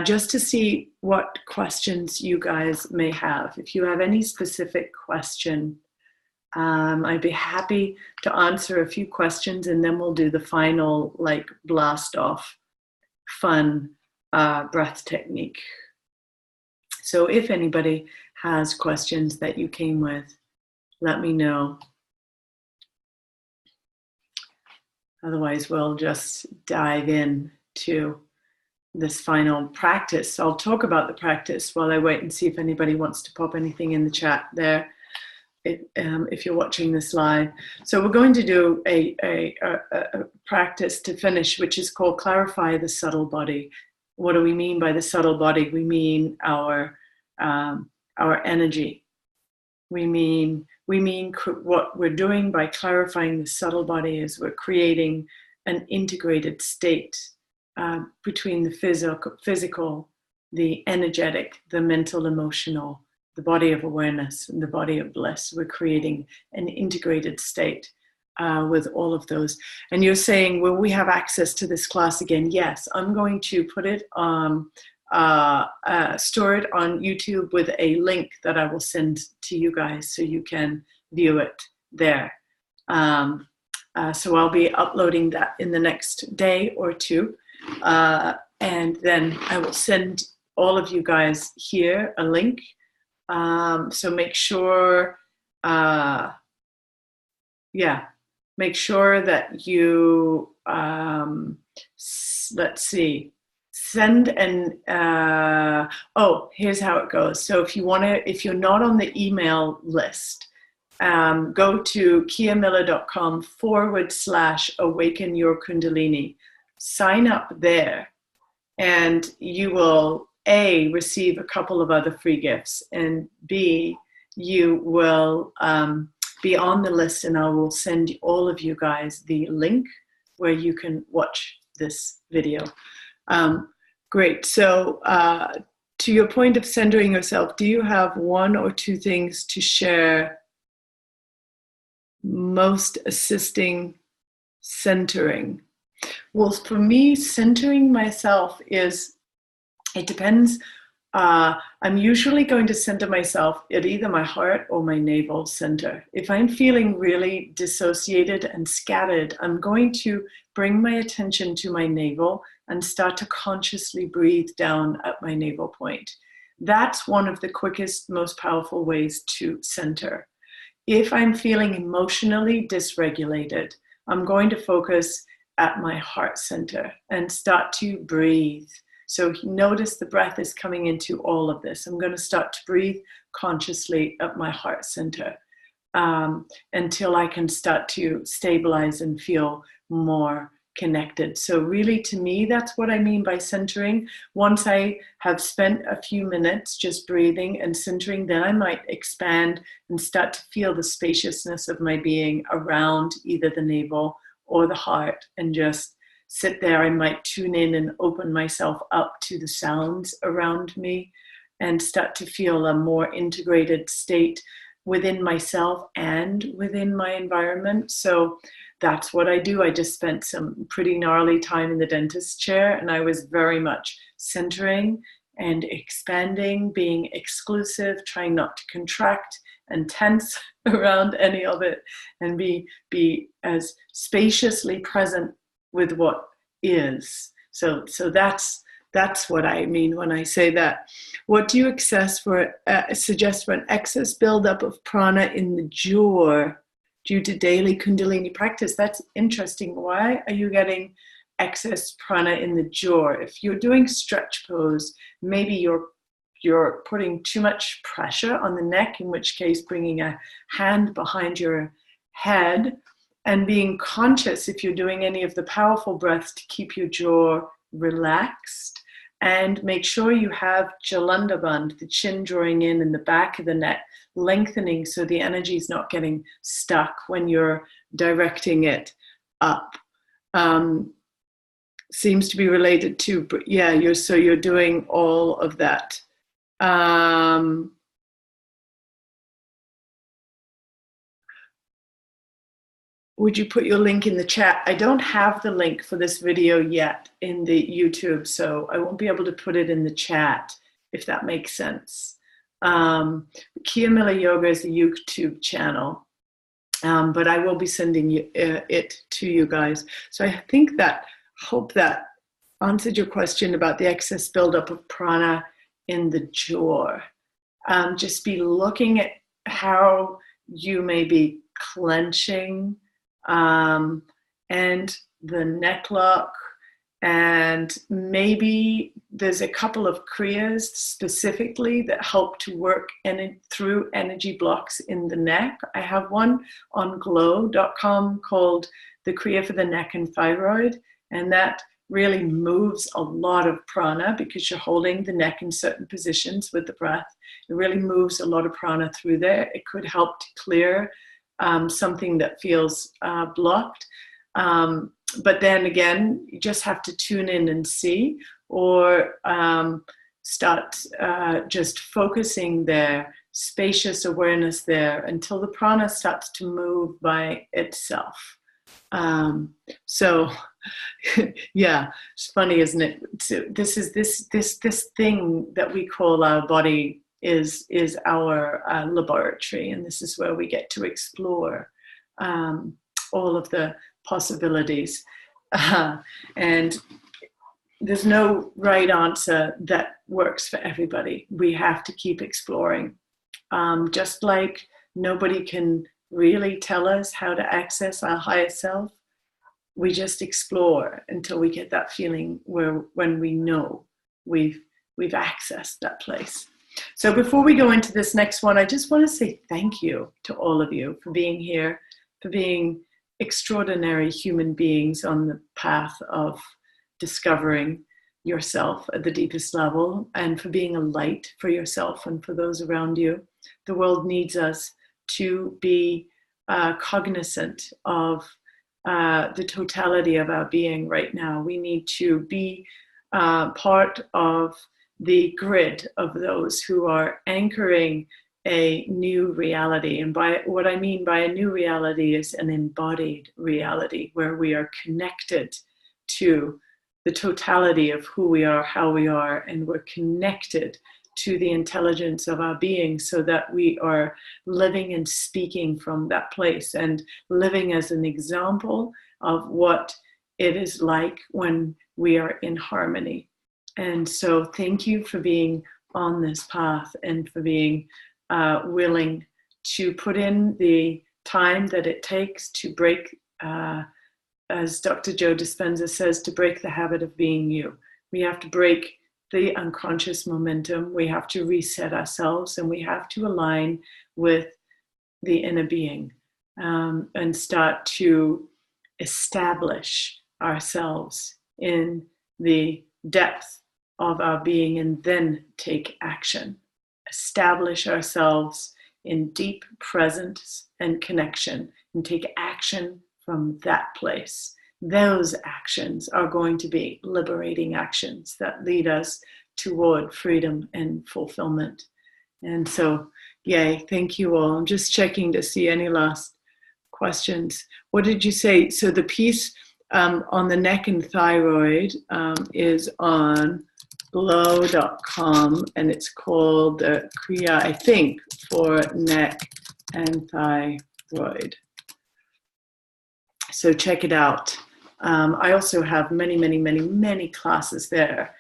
just to see what questions you guys may have. If you have any specific question, I'd be happy to answer a few questions, and then we'll do the final blast off fun breath technique. So if anybody has questions that you came with, let me know. Otherwise, we'll just dive in to this final practice. I'll talk about the practice while I wait and see if anybody wants to pop anything in the chat there, if you're watching this live. So we're going to do a practice to finish, which is called Clarify the Subtle Body. What do we mean by the subtle body? We mean our energy. We mean what we're doing by clarifying the subtle body is we're creating an integrated state between the physical, the energetic, the mental, emotional, the body of awareness, and the body of bliss. We're creating an integrated state with all of those. And you're saying, will we have access to this class again? Yes, I'm going to put it store it on YouTube with a link that I will send to you guys so you can view it there. So I'll be uploading that in the next day or two. And then I will send all of you guys here a link. So make sure, make sure that you let's see. Send an, oh, here's how it goes. So if you're not on the email list, go to kiamiller.com/awaken your Kundalini. Sign up there, and you will A, receive a couple of other free gifts, and B, you will be on the list, and I will send all of you guys the link where you can watch this video. Great. So to your point of centering yourself, do you have one or two things to share most assisting centering? Well, for me, centering myself is, it depends. I'm usually going to center myself at either my heart or my navel center. If I'm feeling really dissociated and scattered, I'm going to bring my attention to my navel and start to consciously breathe down at my navel point. That's one of the quickest, most powerful ways to center. If I'm feeling emotionally dysregulated, I'm going to focus at my heart center and start to breathe. So notice the breath is coming into all of this. I'm going to start to breathe consciously at my heart center until I can start to stabilize and feel more connected. So really, to me, that's what I mean by centering. Once I have spent a few minutes just breathing and centering, then I might expand and start to feel the spaciousness of my being around either the navel or the heart, and just sit there. I might tune in and open myself up to the sounds around me and start to feel a more integrated state within myself and within my environment. So that's what I do. I just spent some pretty gnarly time in the dentist chair, and I was very much centering and expanding, being exclusive, trying not to contract and tense around any of it, and be as spaciously present with what is. So that's what I mean when I say that. What do you suggest for an excess buildup of prana in the jaw due to daily Kundalini practice? That's interesting. Why are you getting excess prana in the jaw? If you're doing stretch pose, maybe you're putting too much pressure on the neck, in which case bringing a hand behind your head and being conscious, if you're doing any of the powerful breaths, to keep your jaw relaxed, and make sure you have Jalanda Bandh, the chin drawing in and the back of the neck lengthening, so the energy is not getting stuck when you're directing it up. Seems to be related to, yeah, you're doing all of that. Would you put your link in the chat? I don't have the link for this video yet in the YouTube, so I won't be able to put it in the chat, if that makes sense. Kia Miller Yoga is a YouTube channel, but I will be sending it to you guys. So I hope that answered your question about the excess buildup of prana in the jaw. Just be looking at how you may be clenching, and the neck lock, and maybe there's a couple of kriyas specifically that help to work through energy blocks in the neck. I have one on glow.com called the kriya for the neck and thyroid, and that really moves a lot of prana because you're holding the neck in certain positions with the breath. It really moves a lot of prana through there. It could help to clear something that feels blocked. But then again, you just have to tune in and see, or start just focusing there, spacious awareness there, until the prana starts to move by itself. So yeah, it's funny, isn't it? So this thing that we call our body is our laboratory, and this is where we get to explore all of the possibilities. And there's no right answer that works for everybody. We have to keep exploring. Just like nobody can really tell us how to access our higher self, we just explore until we get that feeling when we know we've accessed that place. So before we go into this next one, I just want to say thank you to all of you for being here, for being extraordinary human beings on the path of discovering yourself at the deepest level, and for being a light for yourself and for those around you. The world needs us to be cognizant of the totality of our being right now. We need to be part of the grid of those who are anchoring a new reality. And by what I mean by a new reality is an embodied reality where we are connected to the totality of who we are, how we are, and we're connected to the intelligence of our being, so that we are living and speaking from that place and living as an example of what it is like when we are in harmony. And so thank you for being on this path and for being willing to put in the time that it takes to break, as Dr. Joe Dispenza says, to break the habit of being you. We have to break the unconscious momentum. We have to reset ourselves, and we have to align with the inner being, and start to establish ourselves in the depth of our being, and then take action. Establish ourselves in deep presence and connection, and take action from that place. Those actions are going to be liberating actions that lead us toward freedom and fulfillment. And so, yay, thank you all. I'm just checking to see any last questions. What did you say? So the piece on the neck and thyroid is on glow.com, and it's called the Kriya, I think, for neck and thyroid. So check it out. I also have many classes there.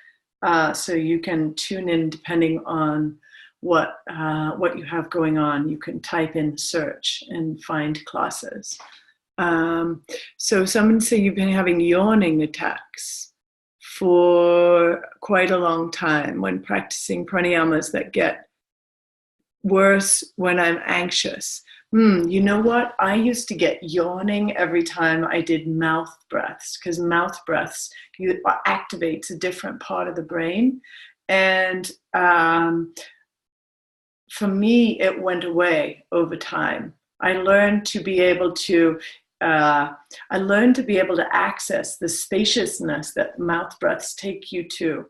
So you can tune in depending on what you have going on. You can type in search and find classes. So someone say you've been having yawning attacks for quite a long time when practicing pranayamas that get worse when I'm anxious. You know what? I used to get yawning every time I did mouth breaths, because mouth breaths activates a different part of the brain. And for me, it went away over time. I learned to be able to access the spaciousness that mouth breaths take you to.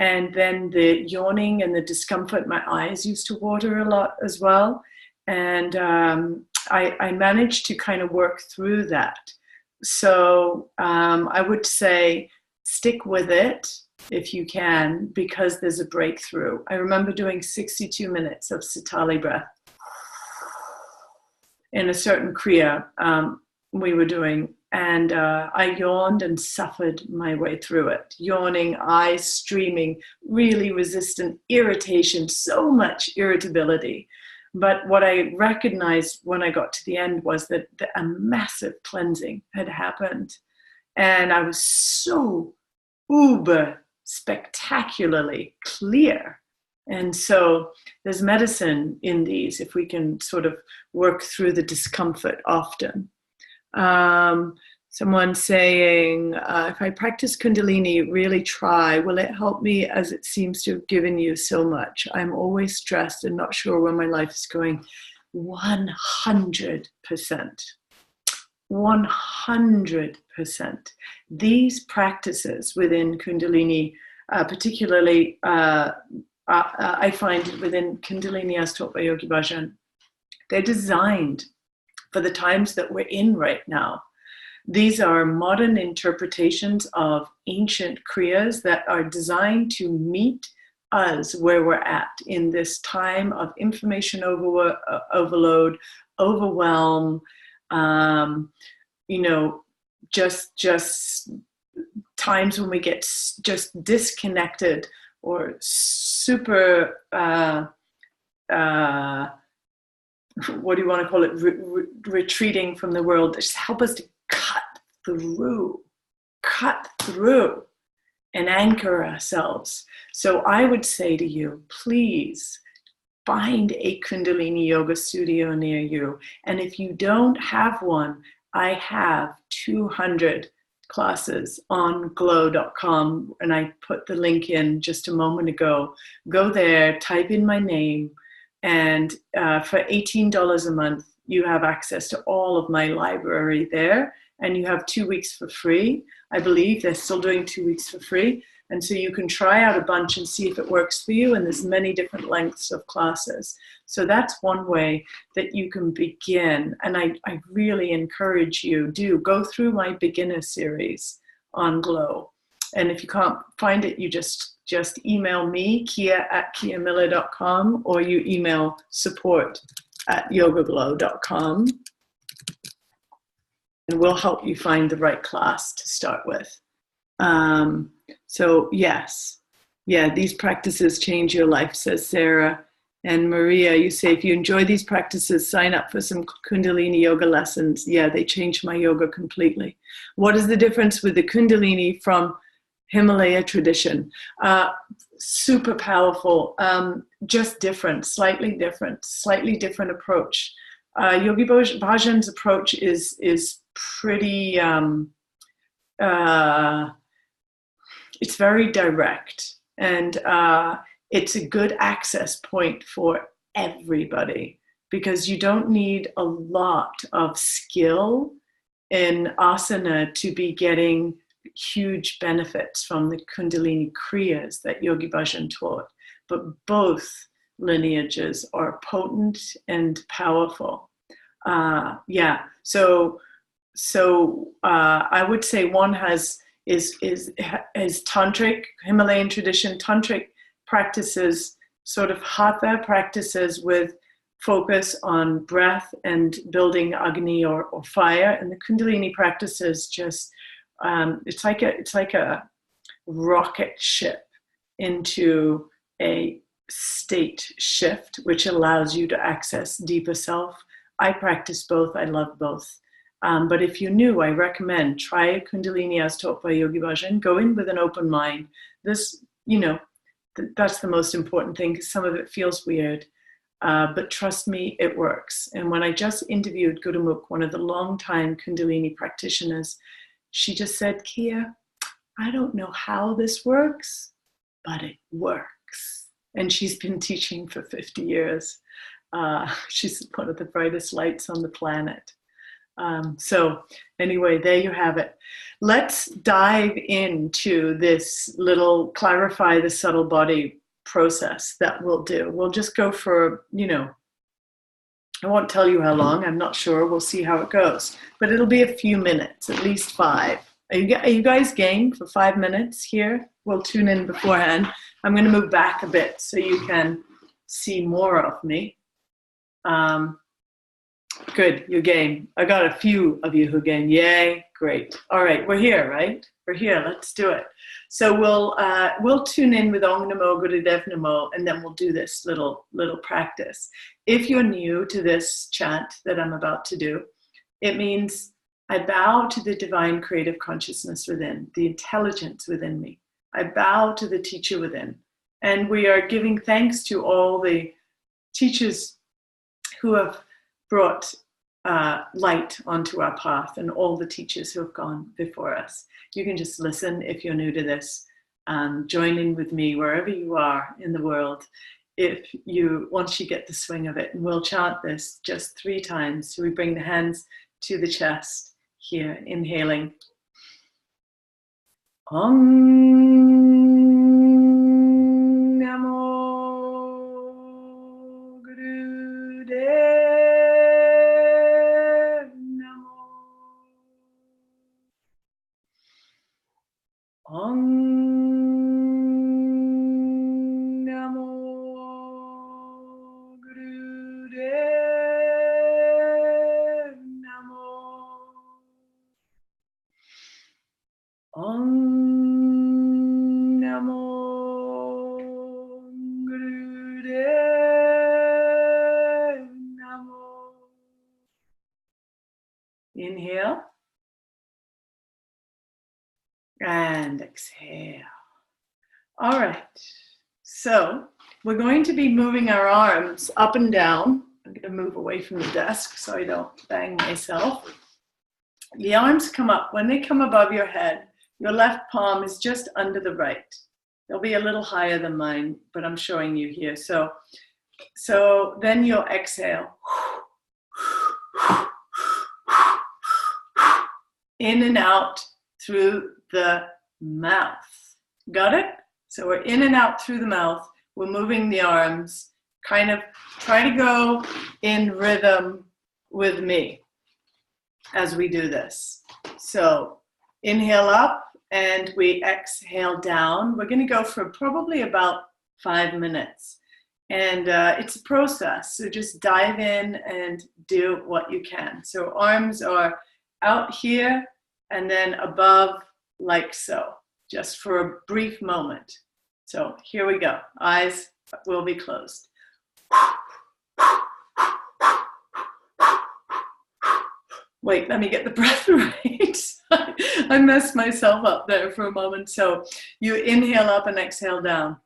And then the yawning and the discomfort, my eyes used to water a lot as well. And I managed to kind of work through that. So I would say stick with it if you can, because there's a breakthrough. I remember doing 62 minutes of Sitali breath in a certain Kriya we were doing. And I yawned and suffered my way through it. Yawning, eyes streaming, really resistant, irritation, so much irritability. But what I recognized when I got to the end was that a massive cleansing had happened. And I was so uber spectacularly clear. And so there's medicine in these if we can sort of work through the discomfort often. Someone saying, if I practice Kundalini, really try, will it help me as it seems to have given you so much? I'm always stressed and not sure where my life is going. 100%. 100%. These practices within Kundalini, particularly I find within Kundalini as taught by Yogi Bhajan, they're designed for the times that we're in right now. These are modern interpretations of ancient kriyas that are designed to meet us where we're at in this time of information overload, overwhelm, just times when we get just disconnected or super, what do you want to call it, retreating from the world. Just help us to cut through, cut through, and anchor ourselves. So I would say to you, please find a Kundalini yoga studio near you. And if you don't have one, I have 200 classes on glow.com, and I put the link in just a moment ago. Go there, type in my name, and for $18 a month, you have access to all of my library there, and you have 2 weeks for free. I believe they're still doing 2 weeks for free. And so you can try out a bunch and see if it works for you. And there's many different lengths of classes. So that's one way that you can begin. And I really encourage you, go through my beginner series on Glow. And if you can't find it, you just email me, kia@kiamiller.com, or you email support@yogaglow.com. And we'll help you find the right class to start with. So yes, these practices change your life, says Sarah. And Maria, you say, if you enjoy these practices, sign up for some Kundalini yoga lessons. Yeah, they changed my yoga completely. What is the difference with the Kundalini from Himalaya tradition? Super powerful, just different, slightly different approach. Yogi Bhajan's approach is pretty, it's very direct, and it's a good access point for everybody, because you don't need a lot of skill in asana to be getting huge benefits from the Kundalini Kriyas that Yogi Bhajan taught. But both lineages are potent and powerful. So I would say one is tantric, Himalayan tradition, tantric practices, sort of hatha practices with focus on breath and building Agni or fire. And the Kundalini practices just, it's like a rocket ship into a state shift, which allows you to access deeper self. I practice both. I love both. But if you're new, I recommend try a Kundalini as taught by Yogi Bhajan. Go in with an open mind. This, that's the most important thing, because some of it feels weird. But trust me, it works. And when I just interviewed Gurumukh, one of the longtime Kundalini practitioners, she just said, Kia, I don't know how this works, but it works. And she's been teaching for 50 years. She's one of the brightest lights on the planet. So anyway, there you have it. Let's dive into this little clarify the subtle body process that we'll do. We'll just go for, I won't tell you how long. I'm not sure. We'll see how it goes. But it'll be a few minutes, at least 5. Are you guys game for 5 minutes here? We'll tune in beforehand. I'm going to move back a bit so you can see more of me. Good, you're game. I got a few of you who game. Yay, great. All right, we're here, right? We're here. Let's do it. So we'll tune in with Om Namo Gurudev Namo, and then we'll do this little practice. If you're new to this chant that I'm about to do, it means I bow to the divine creative consciousness within, the intelligence within me. I bow to the teacher within, and we are giving thanks to all the teachers who have brought light onto our path, and all the teachers who have gone before us. You can just listen if you're new to this. Join in with me wherever you are in the world, once you get the swing of it. And we'll chant this just 3 times. So we bring the hands to the chest here, inhaling. Om Namo Gurudev Namo. Om Namo Gurudev Namo. Om Namo Gurudev Namo. Inhale. exhale. All right. So we're going to be moving our arms up and down. I'm going to move away from the desk so I don't bang myself. The arms come up. When they come above your head, your left palm is just under the right. They'll be a little higher than mine, but I'm showing you here. So then you'll exhale. In and out through the mouth. Got it? So we're in and out through the mouth. We're moving the arms. Kind of try to go in rhythm with me as we do this. So inhale up and we exhale down. We're going to go for probably about 5 minutes. And it's a process. So just dive in and do what you can. So arms are out here and then above like so, just for a brief moment. So here we go. Eyes will be closed. Wait, let me get the breath right. I messed myself up there for a moment. So you inhale up and exhale down.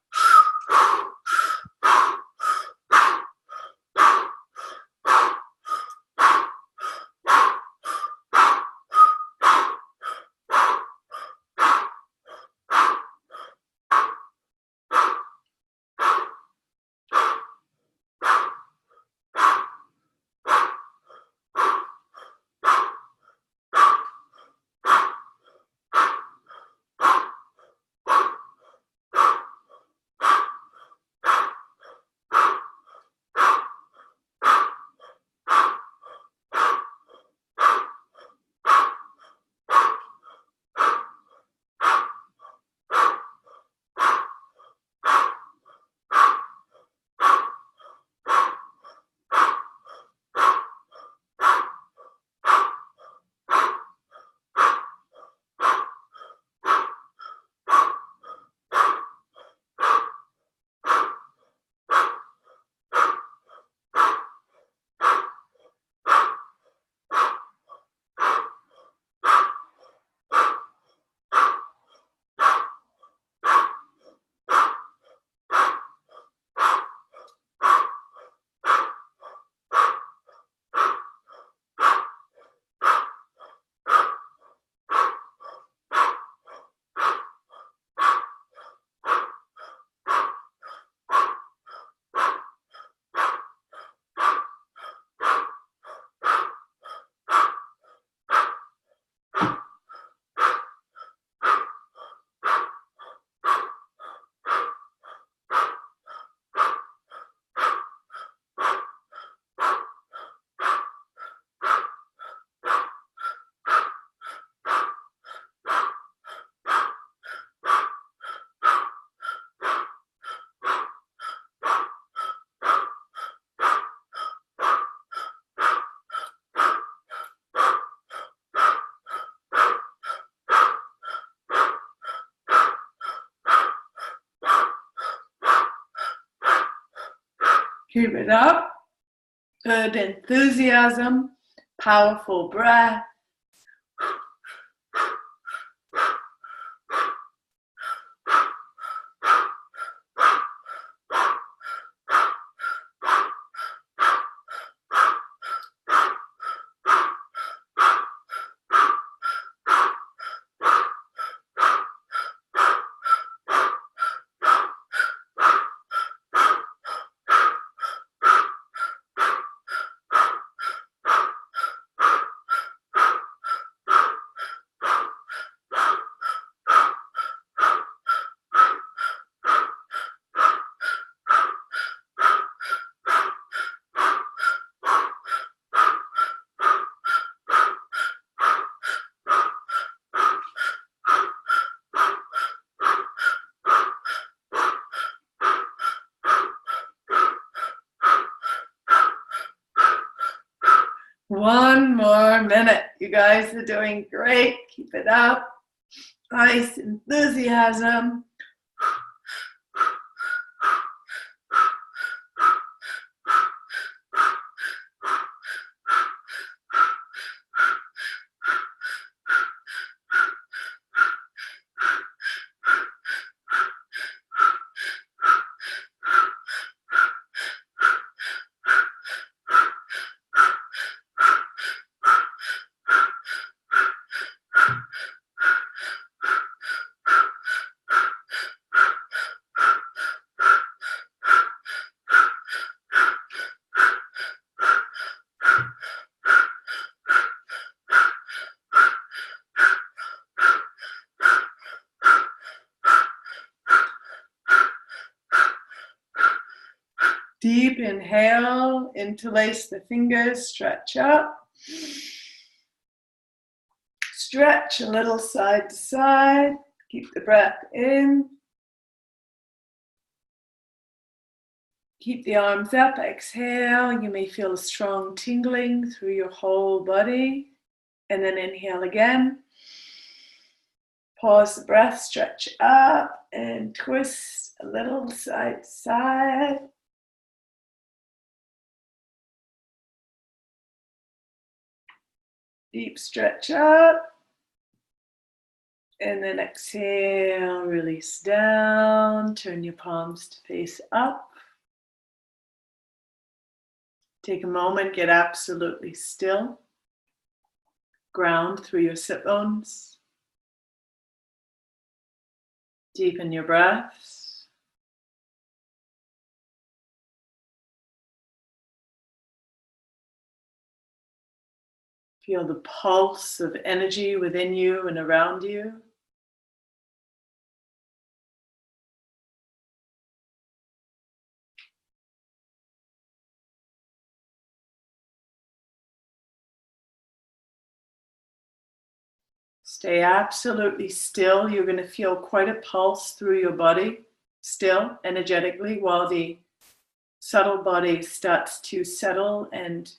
Keep it up. Good enthusiasm, powerful breath. One more minute. You guys are doing great. Keep it up. Nice enthusiasm. Deep inhale, interlace the fingers, stretch up. Stretch a little side to side. Keep the breath in. Keep the arms up, exhale. You may feel a strong tingling through your whole body. And then inhale again. Pause the breath, stretch up and twist a little side to side. Deep stretch up. And then exhale, release down. Turn your palms to face up. Take a moment, get absolutely still. Ground through your sit bones. Deepen your breaths. Feel the pulse of energy within you and around you. Stay absolutely still. You're going to feel quite a pulse through your body, still, energetically, while the subtle body starts to settle and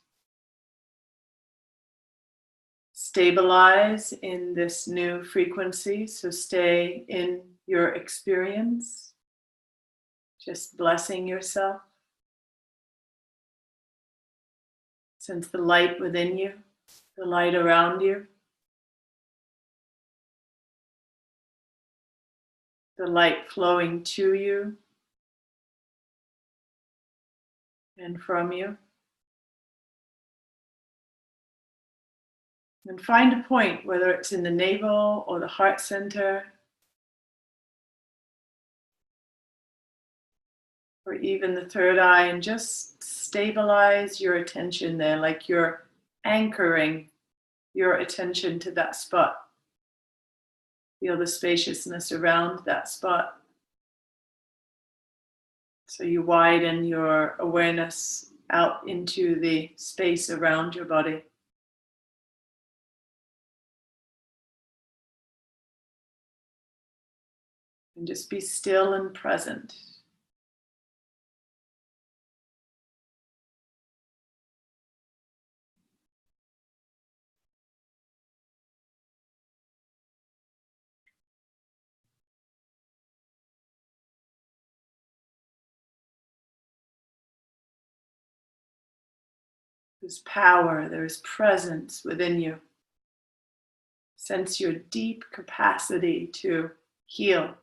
stabilize in this new frequency. So stay in your experience, just blessing yourself. Sense the light within you, the light around you. The light flowing to you and from you. And find a point, whether it's in the navel or the heart center, or even the third eye, and just stabilize your attention there, like you're anchoring your attention to that spot. Feel the spaciousness around that spot. So you widen your awareness out into the space around your body. And just be still and present. There's power, there's presence within you. Sense your deep capacity to heal.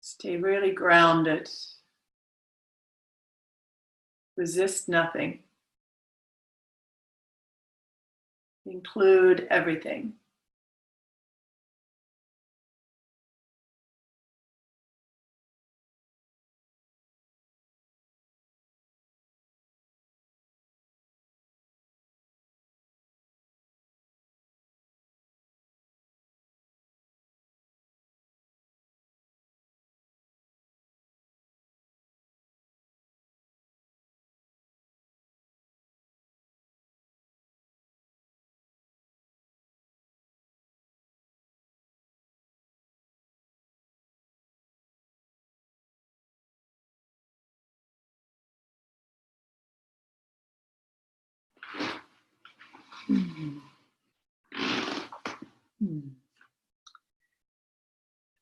Stay really grounded. Resist nothing. Include everything.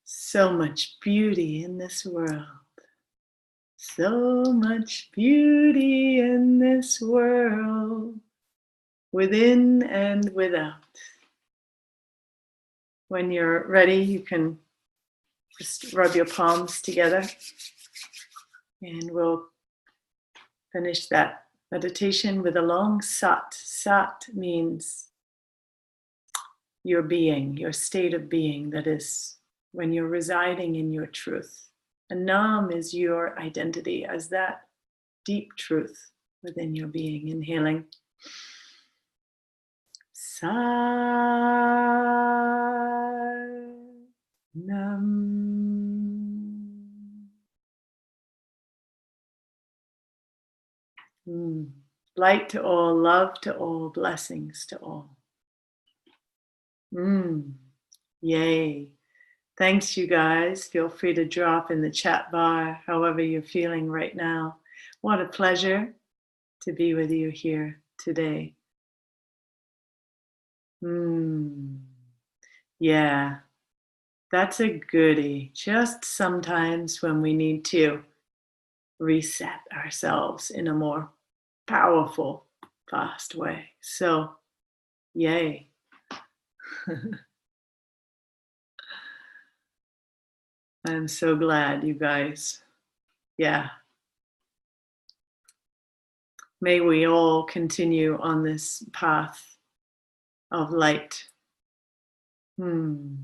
So much beauty in this world. So much beauty in this world, within and without. When you're ready, you can just rub your palms together, and we'll finish that meditation with a long sat. Sat means your being, your state of being, that is when you're residing in your truth. And Nam is your identity as that deep truth within your being. Inhaling. Sa Nam. Light to all, love to all, blessings to all. Yay. Thanks, you guys. Feel free to drop in the chat bar however you're feeling right now. What a pleasure to be with you here today. Yeah, that's a goodie. Just sometimes when we need to reset ourselves in a more powerful, fast way. So, yay. I'm so glad, you guys. Yeah. May we all continue on this path of light. And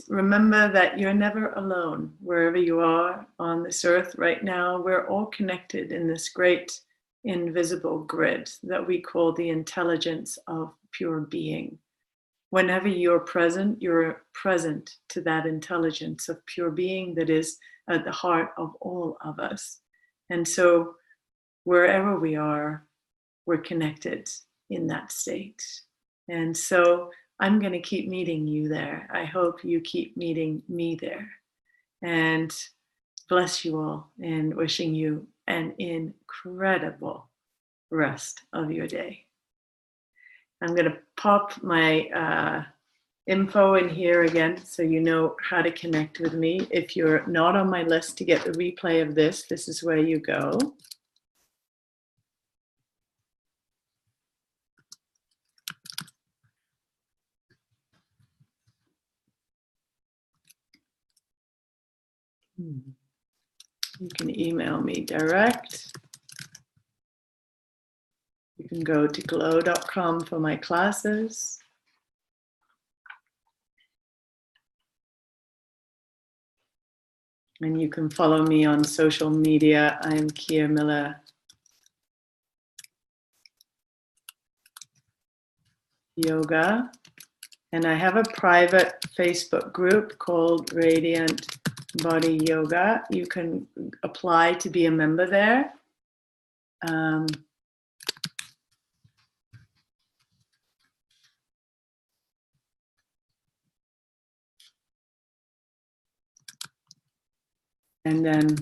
remember that you're never alone. Wherever you are on this earth right now, we're all connected in this great invisible grid that we call the intelligence of pure being. Whenever you're present to that intelligence of pure being that is at the heart of all of us. And so wherever we are, we're connected in that state. And so I'm going to keep meeting you there. I hope you keep meeting me there. And bless you all, and wishing you an incredible rest of your day. I'm going to pop my info in here again so you know how to connect with me. If you're not on my list to get the replay of this, this is where you go. You can email me direct. You can go to glow.com for my classes. And you can follow me on social media. I'm Keir Miller Yoga. And I have a private Facebook group called Radiant Body Yoga. You can apply to be a member there. And then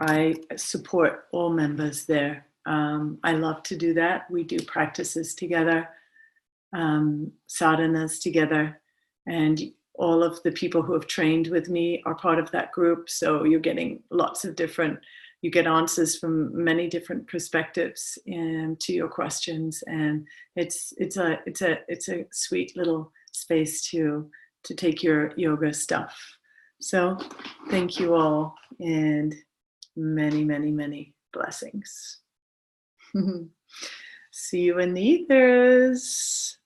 I support all members there. I love to do that. We do practices together, sadhanas together, and all of the people who have trained with me are part of that group. So you're getting lots of different, you get answers from many different perspectives to your questions, and it's a sweet little space to take your yoga stuff. So thank you all, and many, many, many blessings. See you in the ethers.